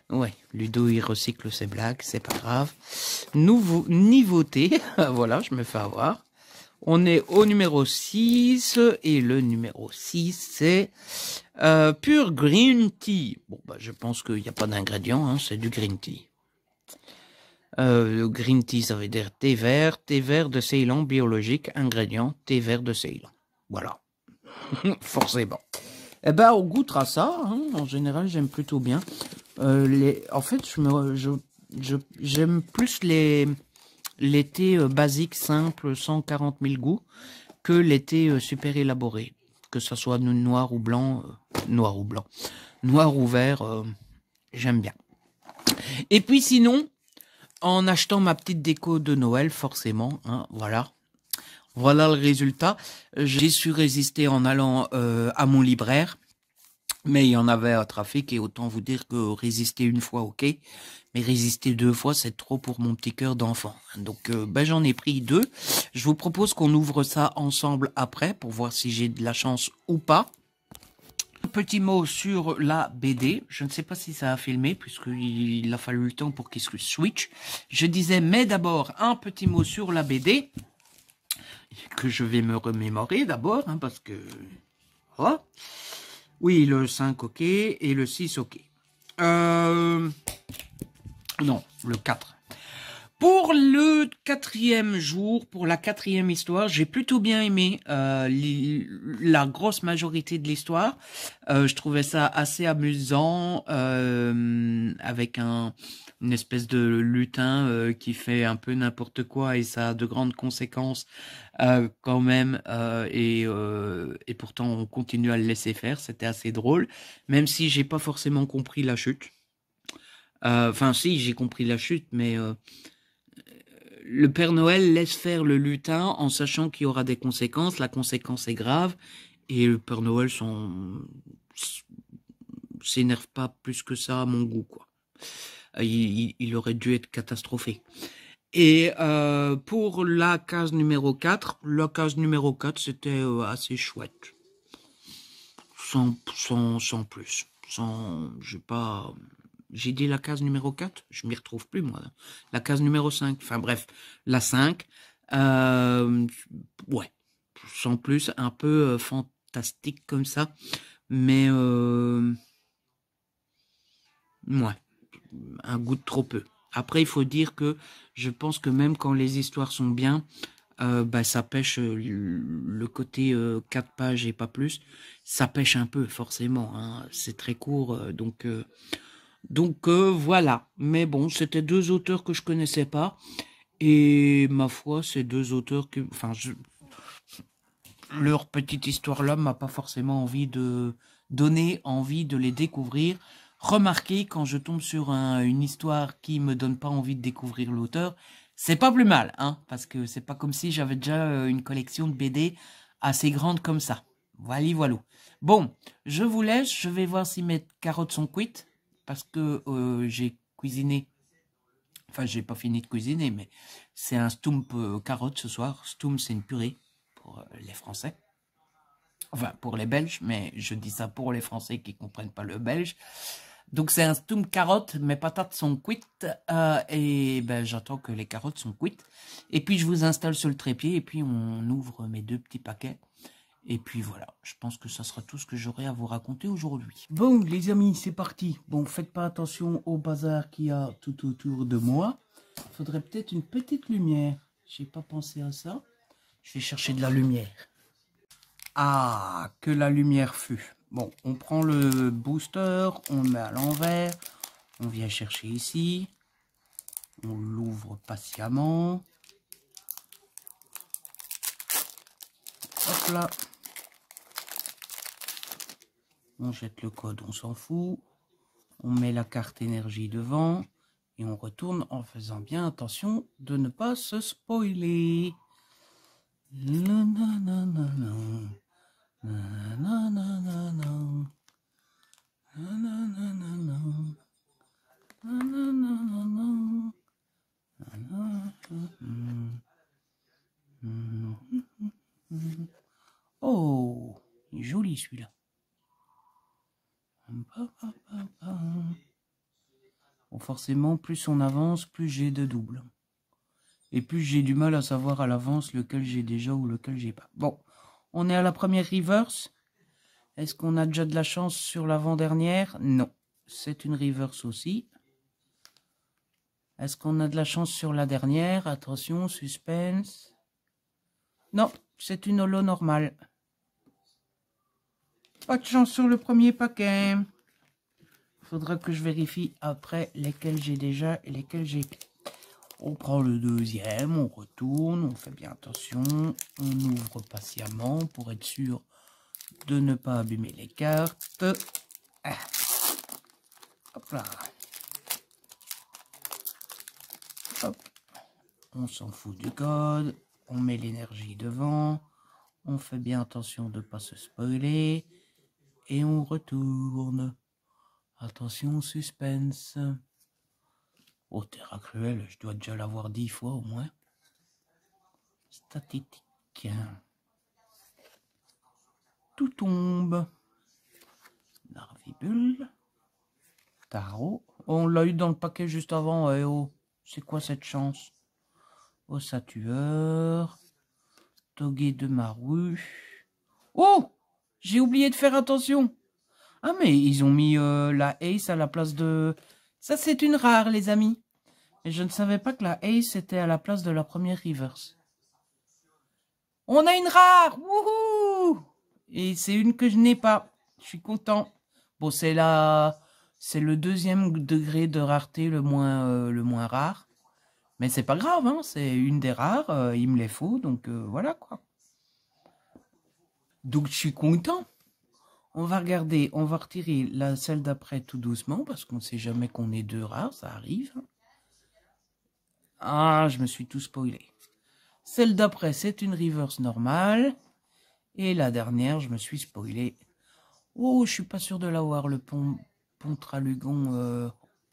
Ouais, Ludo, il recycle ses blagues, c'est pas grave. Nouveauté. Voilà, je me fais avoir. On est au numéro 6. Et le numéro 6, c'est... pur green tea. Bon, bah, je pense qu'il n'y a pas d'ingrédients, hein, c'est du green tea. Le green tea, ça veut dire thé vert de Ceylan biologique, ingrédient, thé vert de Ceylan. Voilà. Forcément. Eh ben, on goûtera ça, hein. En général, j'aime plutôt bien. En fait, j'aime plus les thés basiques, simples, 140 000 goûts, que les thés super élaborés. Que ça soit noir ou blanc, noir ou vert, j'aime bien. Et puis sinon, en achetant ma petite déco de Noël, forcément, hein, voilà le résultat. J'ai su résister en allant à mon libraire, mais il y en avait à trafic, et autant vous dire que résister une fois, ok, mais résister 2 fois, c'est trop pour mon petit cœur d'enfant. Donc j'en ai pris 2. Je vous propose qu'on ouvre ça ensemble après, pour voir si j'ai de la chance ou pas. Un petit mot sur la BD. Je ne sais pas si ça a filmé, puisqu'il a fallu le temps pour qu'il se switch. Je disais, mais d'abord, un petit mot sur la BD, que je vais me remémorer d'abord, hein, parce que... Voilà. Oui, le 5, ok, et le 6, ok. Non, le 4. Pour le 4e jour, pour la 4e histoire, j'ai plutôt bien aimé la grosse majorité de l'histoire. Je trouvais ça assez amusant, avec une espèce de lutin qui fait un peu n'importe quoi, et ça a de grandes conséquences quand même. Et pourtant, on continue à le laisser faire. C'était assez drôle, même si j'ai pas forcément compris la chute. Enfin, si, j'ai compris la chute, mais... le Père Noël laisse faire le lutin en sachant qu'il y aura des conséquences. La conséquence est grave. Et le Père Noël s'énerve pas plus que ça à mon goût, quoi. Il aurait dû être catastrophé. Et pour la case numéro 4, c'était assez chouette. Sans plus. J'ai dit la case numéro 4, je m'y retrouve plus, moi. La case numéro 5, enfin bref, la 5, ouais, sans plus, un peu fantastique comme ça. Mais, ouais, un goût de trop peu. Après, il faut dire que je pense que même quand les histoires sont bien, bah, ça pêche le côté 4 pages et pas plus. Ça pêche un peu, forcément. Hein. C'est très court, donc voilà. Mais bon, c'était deux auteurs que je connaissais pas. Et ma foi, ces deux auteurs que, enfin, leur petite histoire-là m'a pas forcément donné envie de les découvrir. Remarquez, quand je tombe sur une histoire qui me donne pas envie de découvrir l'auteur, c'est pas plus mal, hein, parce que c'est pas comme si j'avais déjà une collection de BD assez grande comme ça. Voilà, voilà. Bon, je vous laisse, je vais voir si mes carottes sont cuites, parce que j'ai cuisiné. Enfin, j'ai pas fini de cuisiner, mais c'est un stump carotte ce soir. Stump, c'est une purée pour les Français. Enfin, pour les Belges, mais je dis ça pour les Français qui comprennent pas le belge. Donc, c'est un stump carotte. Mes patates sont cuites et ben, j'attends que les carottes sont cuites. Et puis, je vous installe sur le trépied et puis on ouvre mes deux petits paquets. Et puis voilà, je pense que ça sera tout ce que j'aurai à vous raconter aujourd'hui. Bon, les amis, c'est parti. Bon, faites pas attention au bazar qu'il y a tout autour de moi. Il faudrait peut-être une petite lumière. J'ai pas pensé à ça. Je vais chercher de la lumière. Ah, que la lumière fut. Bon, on prend le booster, on le met à l'envers. On vient chercher ici. On l'ouvre patiemment. Hop là. On jette le code, on s'en fout. On met la carte énergie devant. Et on retourne en faisant bien attention de ne pas se spoiler. Oh, il est joli celui-là. Bon, forcément, plus on avance, plus j'ai de doubles. Et plus j'ai du mal à savoir à l'avance lequel j'ai déjà ou lequel j'ai pas. Bon, on est à la première reverse. Est-ce qu'on a déjà de la chance sur l'avant-dernière? Non, c'est une reverse aussi. Est-ce qu'on a de la chance sur la dernière? Attention, suspense. Non, c'est une holo normale. Pas de chance sur le premier paquet. Faudra que je vérifie après lesquels j'ai déjà et lesquels j'ai pas. On prend le deuxième, on retourne, on fait bien attention, on ouvre patiemment pour être sûr de ne pas abîmer les cartes. Ah. Hop là. Hop. On s'en fout du code, on met l'énergie devant, on fait bien attention de ne pas se spoiler et on retourne. Attention, suspense. Oh, Terra Cruel, je dois déjà l'avoir 10 fois au moins. Statistique. Tout tombe. Narvibule. Tarot. Oh, on l'a eu dans le paquet juste avant. Eh oh, c'est quoi cette chance? Osatueur. Toguet de Maru. Oh, j'ai oublié de faire attention. Ah, mais ils ont mis la Ace à la place de... Ça, c'est une rare, les amis. Et je ne savais pas que la Ace était à la place de la première reverse. On a une rare. Wouhou! Et c'est une que je n'ai pas. Je suis content. Bon, c'est le deuxième degré de rareté le moins rare. Mais c'est pas grave, hein. C'est une des rares. Il me les faut, donc voilà quoi. Donc je suis content. On va regarder, on va retirer celle d'après tout doucement parce qu'on ne sait jamais qu'on est deux rares, ça arrive. Ah, je me suis tout spoilé. Celle d'après, c'est une reverse normale. Et la dernière, je me suis spoilé. Oh, je suis pas sûr de l'avoir, le pont Tralugon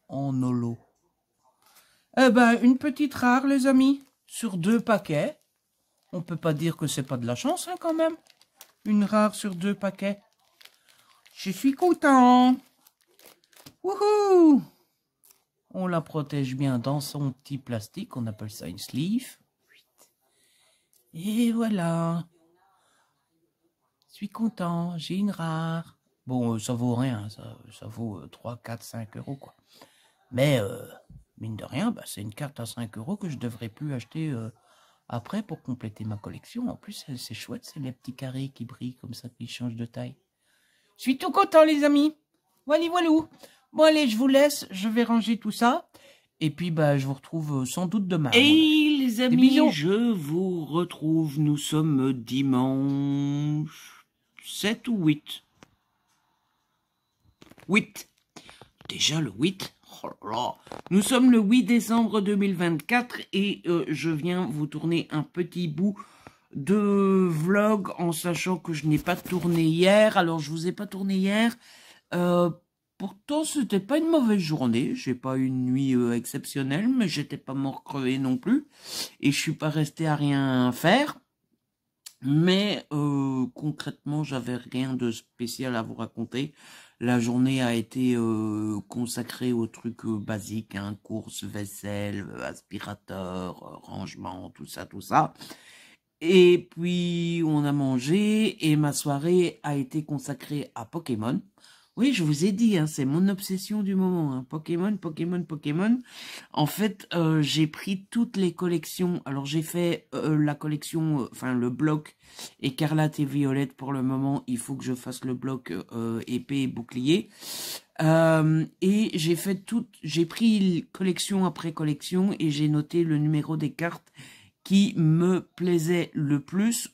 en holo. Eh ben, une petite rare, les amis, sur 2 paquets. On peut pas dire que c'est pas de la chance, hein, quand même. Une rare sur 2 paquets. Je suis content. Wouhou! On la protège bien dans son petit plastique. On appelle ça une sleeve. Et voilà. Je suis content, j'ai une rare. Bon, ça vaut rien, ça vaut 3, 4, 5 euros, quoi. Mais, mine de rien, bah, c'est une carte à 5 euros que je devrais plus acheter après pour compléter ma collection. En plus, c'est chouette, c'est les petits carrés qui brillent comme ça, qui changent de taille. Je suis tout content, les amis. Voilà, voilou. Bon, allez, je vous laisse, je vais ranger tout ça. Et puis, bah, je vous retrouve sans doute demain. Et les amis, je vous retrouve. Nous sommes dimanche 7 ou 8. 8. Déjà le 8. Oh là là. Nous sommes le 8 décembre 2024 et je viens vous tourner un petit bout de vlog en sachant que je n'ai pas tourné hier. Alors, je vous ai pas tourné hier. Pourtant, c'était pas une mauvaise journée. J'ai pas eu une nuit exceptionnelle, mais j'étais pas mort crevé non plus. Et je suis pas resté à rien faire. Mais concrètement, j'avais rien de spécial à vous raconter. La journée a été consacrée aux trucs basiques, hein, courses, vaisselle, aspirateur, rangement, tout ça, tout ça. Et puis, on a mangé et ma soirée a été consacrée à Pokémon. Oui, je vous ai dit, hein, c'est mon obsession du moment. Hein. Pokémon, Pokémon, Pokémon. En fait, j'ai pris toutes les collections. Alors, j'ai fait la collection, enfin, le bloc écarlate et violette pour le moment. Il faut que je fasse le bloc épée et bouclier. Et j'ai pris collection après collection et j'ai noté le numéro des cartes qui me plaisait le plus.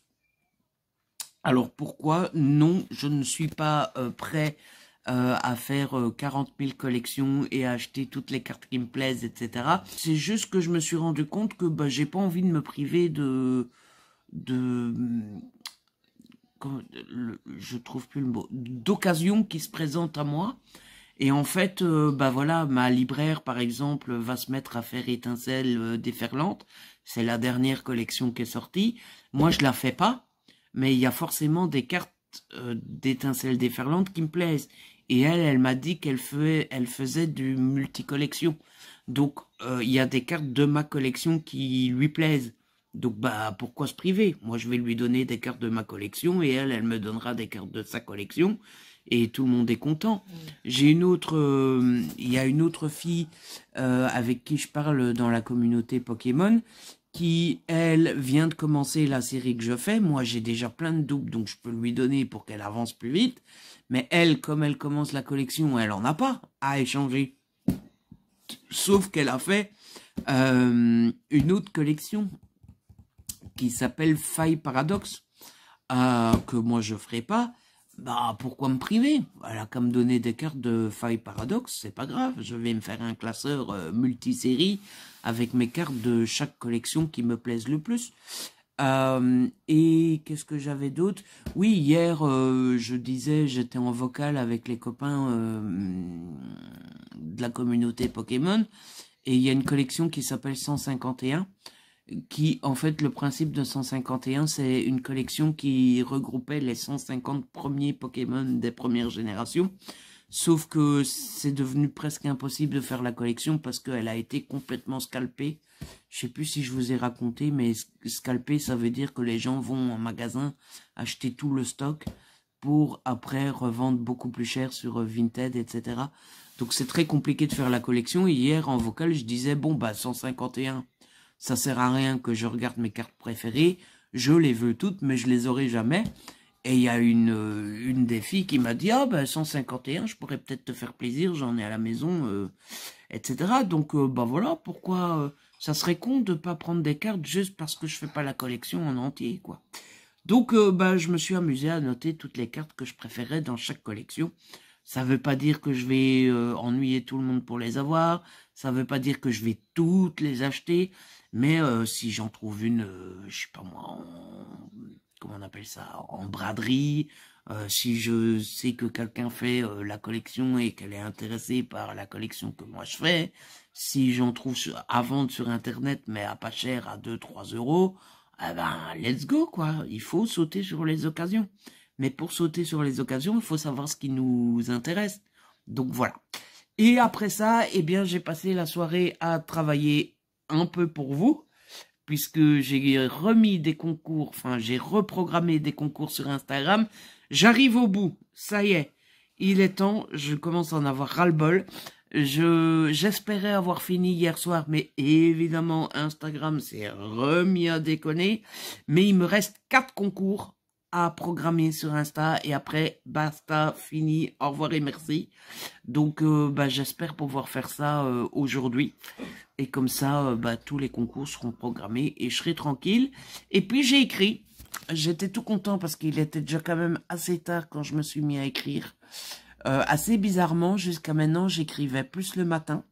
Alors pourquoi? Non, je ne suis pas prêt à faire 40 000 collections et à acheter toutes les cartes qui me plaisent, etc. C'est juste que je me suis rendu compte que bah, j'ai pas envie de me priver je trouve plus le mot, d'occasion qui se présente à moi. Et en fait, bah voilà, ma libraire, par exemple, va se mettre à faire Étincelle déferlante. C'est la dernière collection qui est sortie. Moi, je la fais pas, mais il y a forcément des cartes d'Étincelle déferlante qui me plaisent. Et elle m'a dit qu'elle faisait du multi-collection. Donc, il y a des cartes de ma collection qui lui plaisent. Donc, bah, pourquoi se priver? Moi, je vais lui donner des cartes de ma collection et elle me donnera des cartes de sa collection. Et tout le monde est content. J'ai une autre, il y a une autre fille avec qui je parle dans la communauté Pokémon qui, elle, vient de commencer la série que je fais. Moi, j'ai déjà plein de doubles, donc je peux lui donner pour qu'elle avance plus vite. Mais elle, comme elle commence la collection, elle en a pas à échanger. Sauf qu'elle a fait une autre collection qui s'appelle Faille Paradoxe, que moi je ferai pas. Bah, pourquoi me priver? Elle a qu'à me donner des cartes de Faille Paradoxe, c'est pas grave. Je vais me faire un classeur multisérie avec mes cartes de chaque collection qui me plaisent le plus. Et qu'est-ce que j'avais d'autre? Oui, hier, je disais, j'étais en vocal avec les copains de la communauté Pokémon. Et il y a une collection qui s'appelle 151. Qui, en fait, le principe de 151, c'est une collection qui regroupait les 150 premiers Pokémon des premières générations. Sauf que c'est devenu presque impossible de faire la collection parce qu'elle a été complètement scalpée. Je sais plus si je vous ai raconté, mais scalpée, ça veut dire que les gens vont en magasin acheter tout le stock pour après revendre beaucoup plus cher sur Vinted, etc. Donc c'est très compliqué de faire la collection. Et hier, en vocal, je disais, bon, bah 151... ça sert à rien que je regarde mes cartes préférées. Je les veux toutes, mais je les aurai jamais. Et il y a une des filles qui m'a dit, ah ben 151, je pourrais peut-être te faire plaisir, j'en ai à la maison, etc. Donc, bah voilà, pourquoi ça serait con de pas prendre des cartes juste parce que je fais pas la collection en entier, quoi. Donc, bah, je me suis amusé à noter toutes les cartes que je préférais dans chaque collection. Ça veut pas dire que je vais ennuyer tout le monde pour les avoir. Ça veut pas dire que je vais toutes les acheter. Mais si j'en trouve une, je sais pas moi, comment on appelle ça, en braderie, si je sais que quelqu'un fait la collection et qu'elle est intéressée par la collection que moi je fais, si j'en trouve à vendre sur Internet, mais à pas cher, à 2-3 euros, eh ben, let's go, quoi. Il faut sauter sur les occasions. Mais pour sauter sur les occasions, il faut savoir ce qui nous intéresse. Donc voilà. Et après ça, eh bien, j'ai passé la soirée à travailler un peu pour vous. puisque j'ai remis des concours, enfin j'ai reprogrammé des concours sur Instagram. J'arrive au bout, ça y est, il est temps, je commence à en avoir ras-le-bol. J'espérais avoir fini hier soir, mais évidemment Instagram s'est remis à déconner. Mais il me reste 4 concours à programmer sur Insta et après basta, fini, au revoir et merci. Donc j'espère pouvoir faire ça aujourd'hui et comme ça tous les concours seront programmés et je serai tranquille. Et puis j'ai écrit, j'étais tout content parce qu'il était déjà quand même assez tard quand je me suis mis à écrire. Assez bizarrement, jusqu'à maintenant, j'écrivais plus le matin.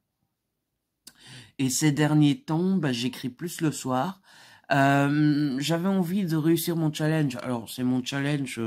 Et ces derniers temps, j'écris plus le soir. J'avais envie de réussir mon challenge. Alors, c'est mon challenge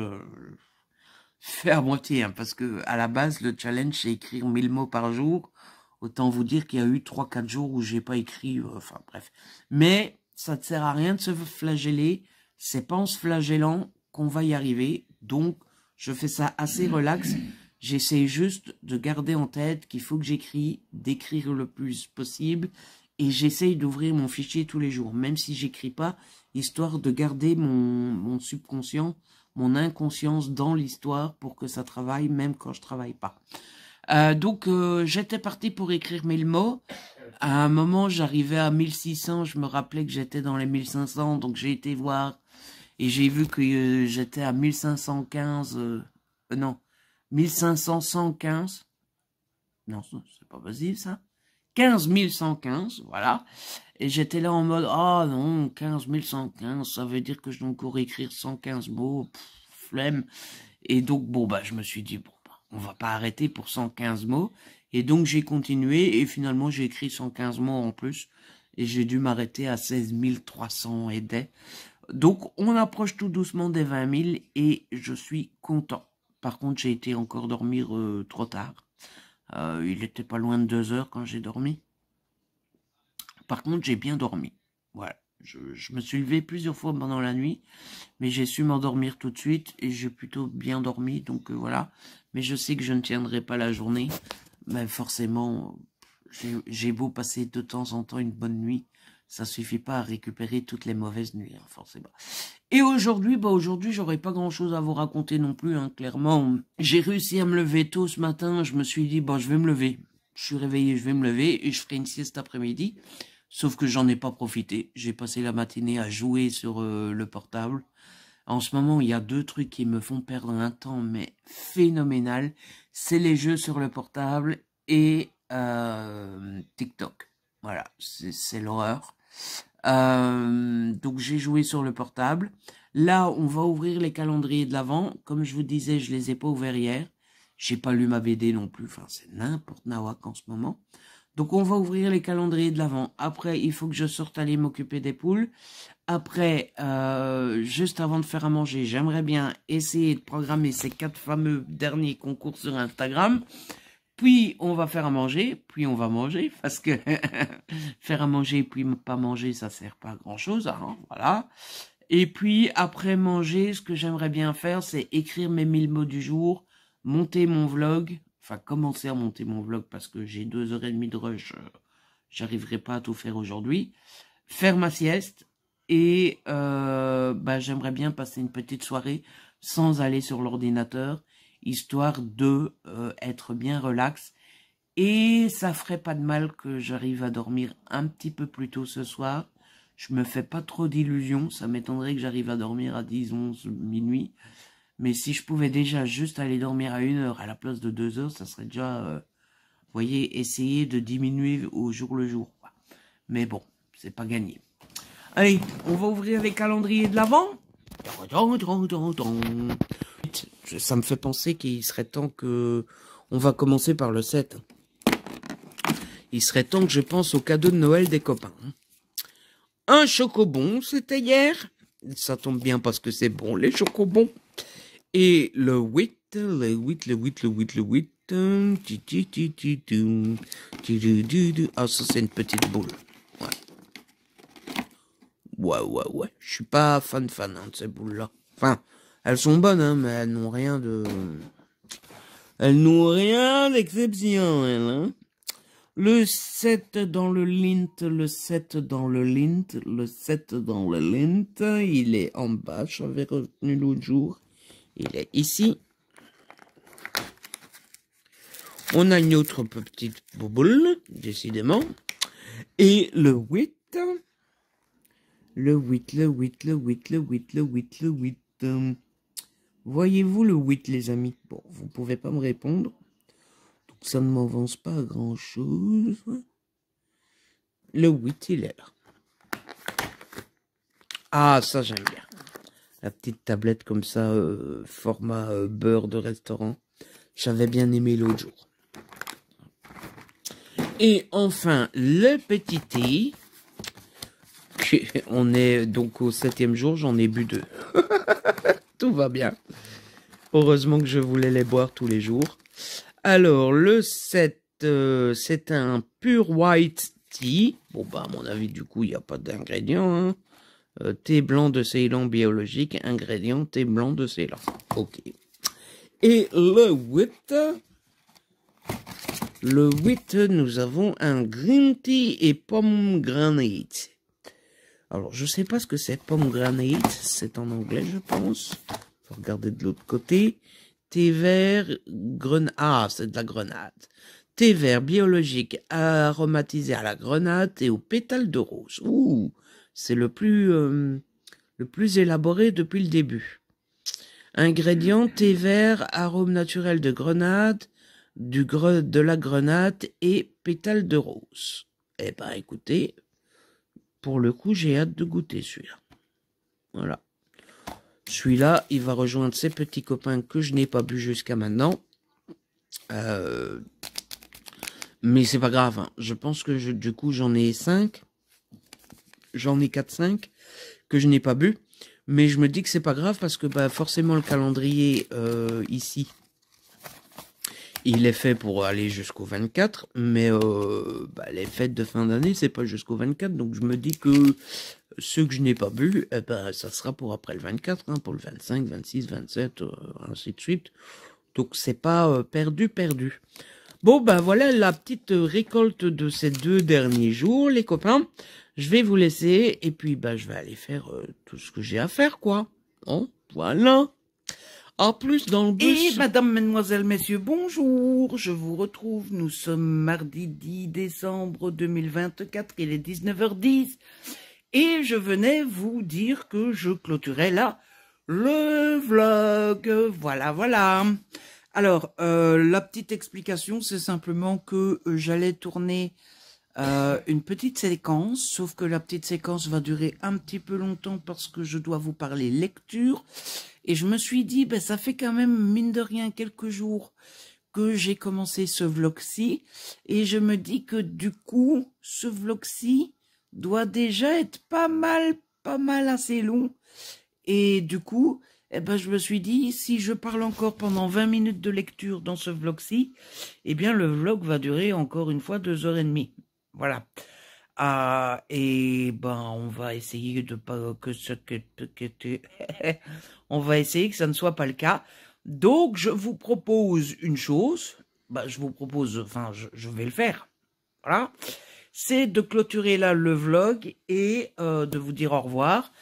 fait à moitié, hein, parce que à la base, le challenge, c'est écrire 1000 mots par jour. Autant vous dire qu'il y a eu 3-4 jours où j'ai pas écrit, enfin bref. Mais ça ne sert à rien de se flageller. C'est pas en se flagellant qu'on va y arriver. Donc, je fais ça assez relax. J'essaie juste de garder en tête qu'il faut que j'écris, d'écrire le plus possible. Et j'essaye d'ouvrir mon fichier tous les jours, même si j'écris pas, histoire de garder mon subconscient, mon inconscience dans l'histoire pour que ça travaille même quand je travaille pas. Donc j'étais parti pour écrire 1000 mots. À un moment, j'arrivais à 1600, je me rappelais que j'étais dans les 1500, donc j'ai été voir et j'ai vu que j'étais à 1515, non, 1515. Non, c'est pas possible ça. 15 115, voilà. Et j'étais là en mode, ah non, 15 115, ça veut dire que je dois encore écrire 115 mots, flemme. Et donc, je me suis dit, on va pas arrêter pour 115 mots. Et donc, j'ai continué et finalement, j'ai écrit 115 mots en plus. Et j'ai dû m'arrêter à 16 300 et des. Donc, on approche tout doucement des 20 000 et je suis content. Par contre, j'ai été encore dormir trop tard. Il était pas loin de 2 heures quand j'ai dormi. Par contre, j'ai bien dormi. Voilà. Je me suis levé plusieurs fois pendant la nuit, mais j'ai su m'endormir tout de suite et j'ai plutôt bien dormi, donc voilà. Mais je sais que je ne tiendrai pas la journée. Mais forcément, j'ai beau passer de temps en temps une bonne nuit, ça suffit pas à récupérer toutes les mauvaises nuits, hein, forcément. Et aujourd'hui, j'aurais pas grand chose à vous raconter non plus, hein, clairement. J'ai réussi à me lever tôt ce matin, je me suis dit, je vais me lever. Je suis réveillé, je vais me lever et je ferai une sieste après-midi. Sauf que j'en ai pas profité. J'ai passé la matinée à jouer sur le portable. En ce moment, il y a 2 trucs qui me font perdre un temps, mais phénoménal. C'est les jeux sur le portable et TikTok. Voilà, c'est l'horreur. Donc j'ai joué sur le portable. Là, on va ouvrir les calendriers de l'Avent. Comme je vous disais, je les ai pas ouverts hier. J'ai pas lu ma BD non plus. Enfin, c'est n'importe nawak en ce moment. Donc on va ouvrir les calendriers de l'Avent. Après, il faut que je sorte aller m'occuper des poules. Après, juste avant de faire à manger, j'aimerais bien essayer de programmer ces 4 fameux derniers concours sur Instagram. Puis on va faire à manger, puis on va manger, parce que faire à manger puis pas manger, ça sert pas à grand chose, hein, voilà. Et puis après manger, ce que j'aimerais bien faire, c'est écrire mes 1000 mots du jour, monter mon vlog, enfin commencer à monter mon vlog parce que j'ai 2h30 de rush, j'arriverai pas à tout faire aujourd'hui, faire ma sieste et j'aimerais bien passer une petite soirée sans aller sur l'ordinateur, histoire de être bien relax. Et ça ferait pas de mal que j'arrive à dormir un petit peu plus tôt ce soir. Je me fais pas trop d'illusions. Ça m'étonnerait que j'arrive à dormir à 10, 11, minuit. Mais si je pouvais déjà juste aller dormir à 1h à la place de 2h, ça serait déjà, vous voyez, essayer de diminuer au jour le jour. Mais bon, c'est pas gagné. Allez, on va ouvrir les calendriers de l'Avent. Ça me fait penser qu'il serait temps que... On va commencer par le 7. Il serait temps que je pense au cadeau de Noël des copains. Un chocobon, c'était hier. Ça tombe bien parce que c'est bon, les chocobons. Et le 8. Ah, ça c'est une petite boule. Ouais. Je suis pas fan de ces boules-là. Enfin, elles sont bonnes, hein, mais elles n'ont rien de... Elles n'ont rien d'exception, elles, hein. Le 7 dans le lint, le 7 dans le lint, le 7 dans le lint. Il est en bas, j'avais retenu l'autre jour. Il est ici. On a une autre petite boule, décidément. Et le 8. Le 8, le 8, le 8, le 8, le 8, le 8. Voyez-vous le 8, les amis? Bon, vous pouvez pas me répondre. Donc ça ne m'avance pas à grand-chose. Le 8, il est là. Ah, ça j'aime bien. La petite tablette comme ça, format beurre de restaurant. J'avais bien aimé l'autre jour. Et enfin, le petit thé. On est donc au 7e jour, j'en ai bu 2. Tout va bien. Heureusement que je voulais les boire tous les jours. Alors, le 7, c'est un pure white tea. Bon, bah, à mon avis, du coup, il n'y a pas d'ingrédients. Hein. Thé blanc de Ceylan biologique. Ingrédients, thé blanc de Ceylan. Ok. Et le 8... Le 8, nous avons un green tea et pomegranate. Alors, je sais pas ce que c'est pomegranate. C'est en anglais, je pense. Faut regarder de l'autre côté. Thé vert, ah, c'est de la grenade. Thé vert biologique aromatisé à la grenade et aux pétales de rose. Ouh, c'est le plus élaboré depuis le début. Ingrédients, thé vert, arôme naturel de grenade, de la grenade et pétales de rose. Eh ben, écoutez, pour le coup, j'ai hâte de goûter celui-là. Voilà. Celui-là, il va rejoindre ses petits copains que je n'ai pas bu jusqu'à maintenant. Mais c'est pas grave. Hein. Je pense que du coup, j'en ai 5. J'en ai 4-5 que je n'ai pas bu. Mais je me dis que c'est pas grave parce que bah, forcément, le calendrier ici, il est fait pour aller jusqu'au 24, mais bah, les fêtes de fin d'année, c'est pas jusqu'au 24, donc je me dis que ceux que je n'ai pas bu, eh ben, ça sera pour après le 24, hein, pour le 25, 26, 27, ainsi de suite. Donc c'est pas perdu. Bon, ben voilà la petite récolte de ces 2 derniers jours, les copains. Je vais vous laisser, et puis bah, je vais aller faire tout ce que j'ai à faire, quoi. Bon, voilà. En plus, dans le bus... Et madame, mesdemoiselles, messieurs, bonjour. Je vous retrouve. Nous sommes mardi 10 décembre 2024. Il est 19h10. Et je venais vous dire que je clôturais là le vlog. Voilà. Alors, la petite explication, c'est simplement que j'allais tourner une petite séquence, sauf que la petite séquence va durer un petit peu longtemps parce que je dois vous parler lecture. Et je me suis dit, ben, ça fait quand même, mine de rien, quelques jours que j'ai commencé ce vlog-ci. Et je me dis que du coup, ce vlog-ci doit déjà être pas mal assez long. Et du coup, eh ben, je me suis dit, si je parle encore pendant 20 minutes de lecture dans ce vlog-ci, eh bien, le vlog va durer encore une fois 2h30. Voilà. Et ben, on va essayer de pas on va essayer que ça ne soit pas le cas. Donc, je vous propose une chose. Bah, je vous propose, enfin, je vais le faire. Voilà. C'est de clôturer là le vlog et de vous dire au revoir.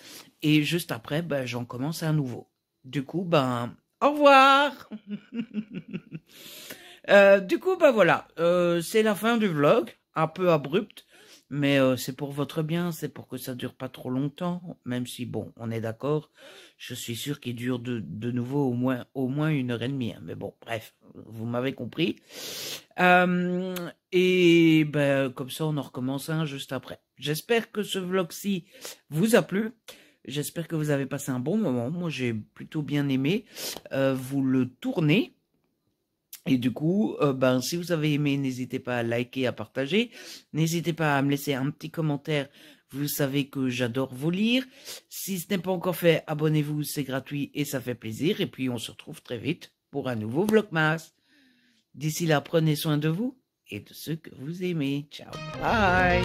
Et juste après, ben, j'en commence un nouveau. Du coup, ben, au revoir. Du coup, ben voilà. C'est la fin du vlog. Un peu abrupte. Mais c'est pour votre bien, c'est pour que ça dure pas trop longtemps, même si, bon, on est d'accord, je suis sûr qu'il dure de nouveau au moins 1h30, hein, mais bon, bref, vous m'avez compris. Et ben, comme ça, on en recommence un juste après. J'espère que ce vlog-ci vous a plu, j'espère que vous avez passé un bon moment, moi j'ai plutôt bien aimé, vous le tournez. Et du coup, ben, si vous avez aimé, n'hésitez pas à liker, à partager. N'hésitez pas à me laisser un petit commentaire. Vous savez que j'adore vous lire. Si ce n'est pas encore fait, abonnez-vous, c'est gratuit et ça fait plaisir. Et puis, on se retrouve très vite pour un nouveau Vlogmas. D'ici là, prenez soin de vous et de ceux que vous aimez. Ciao, bye.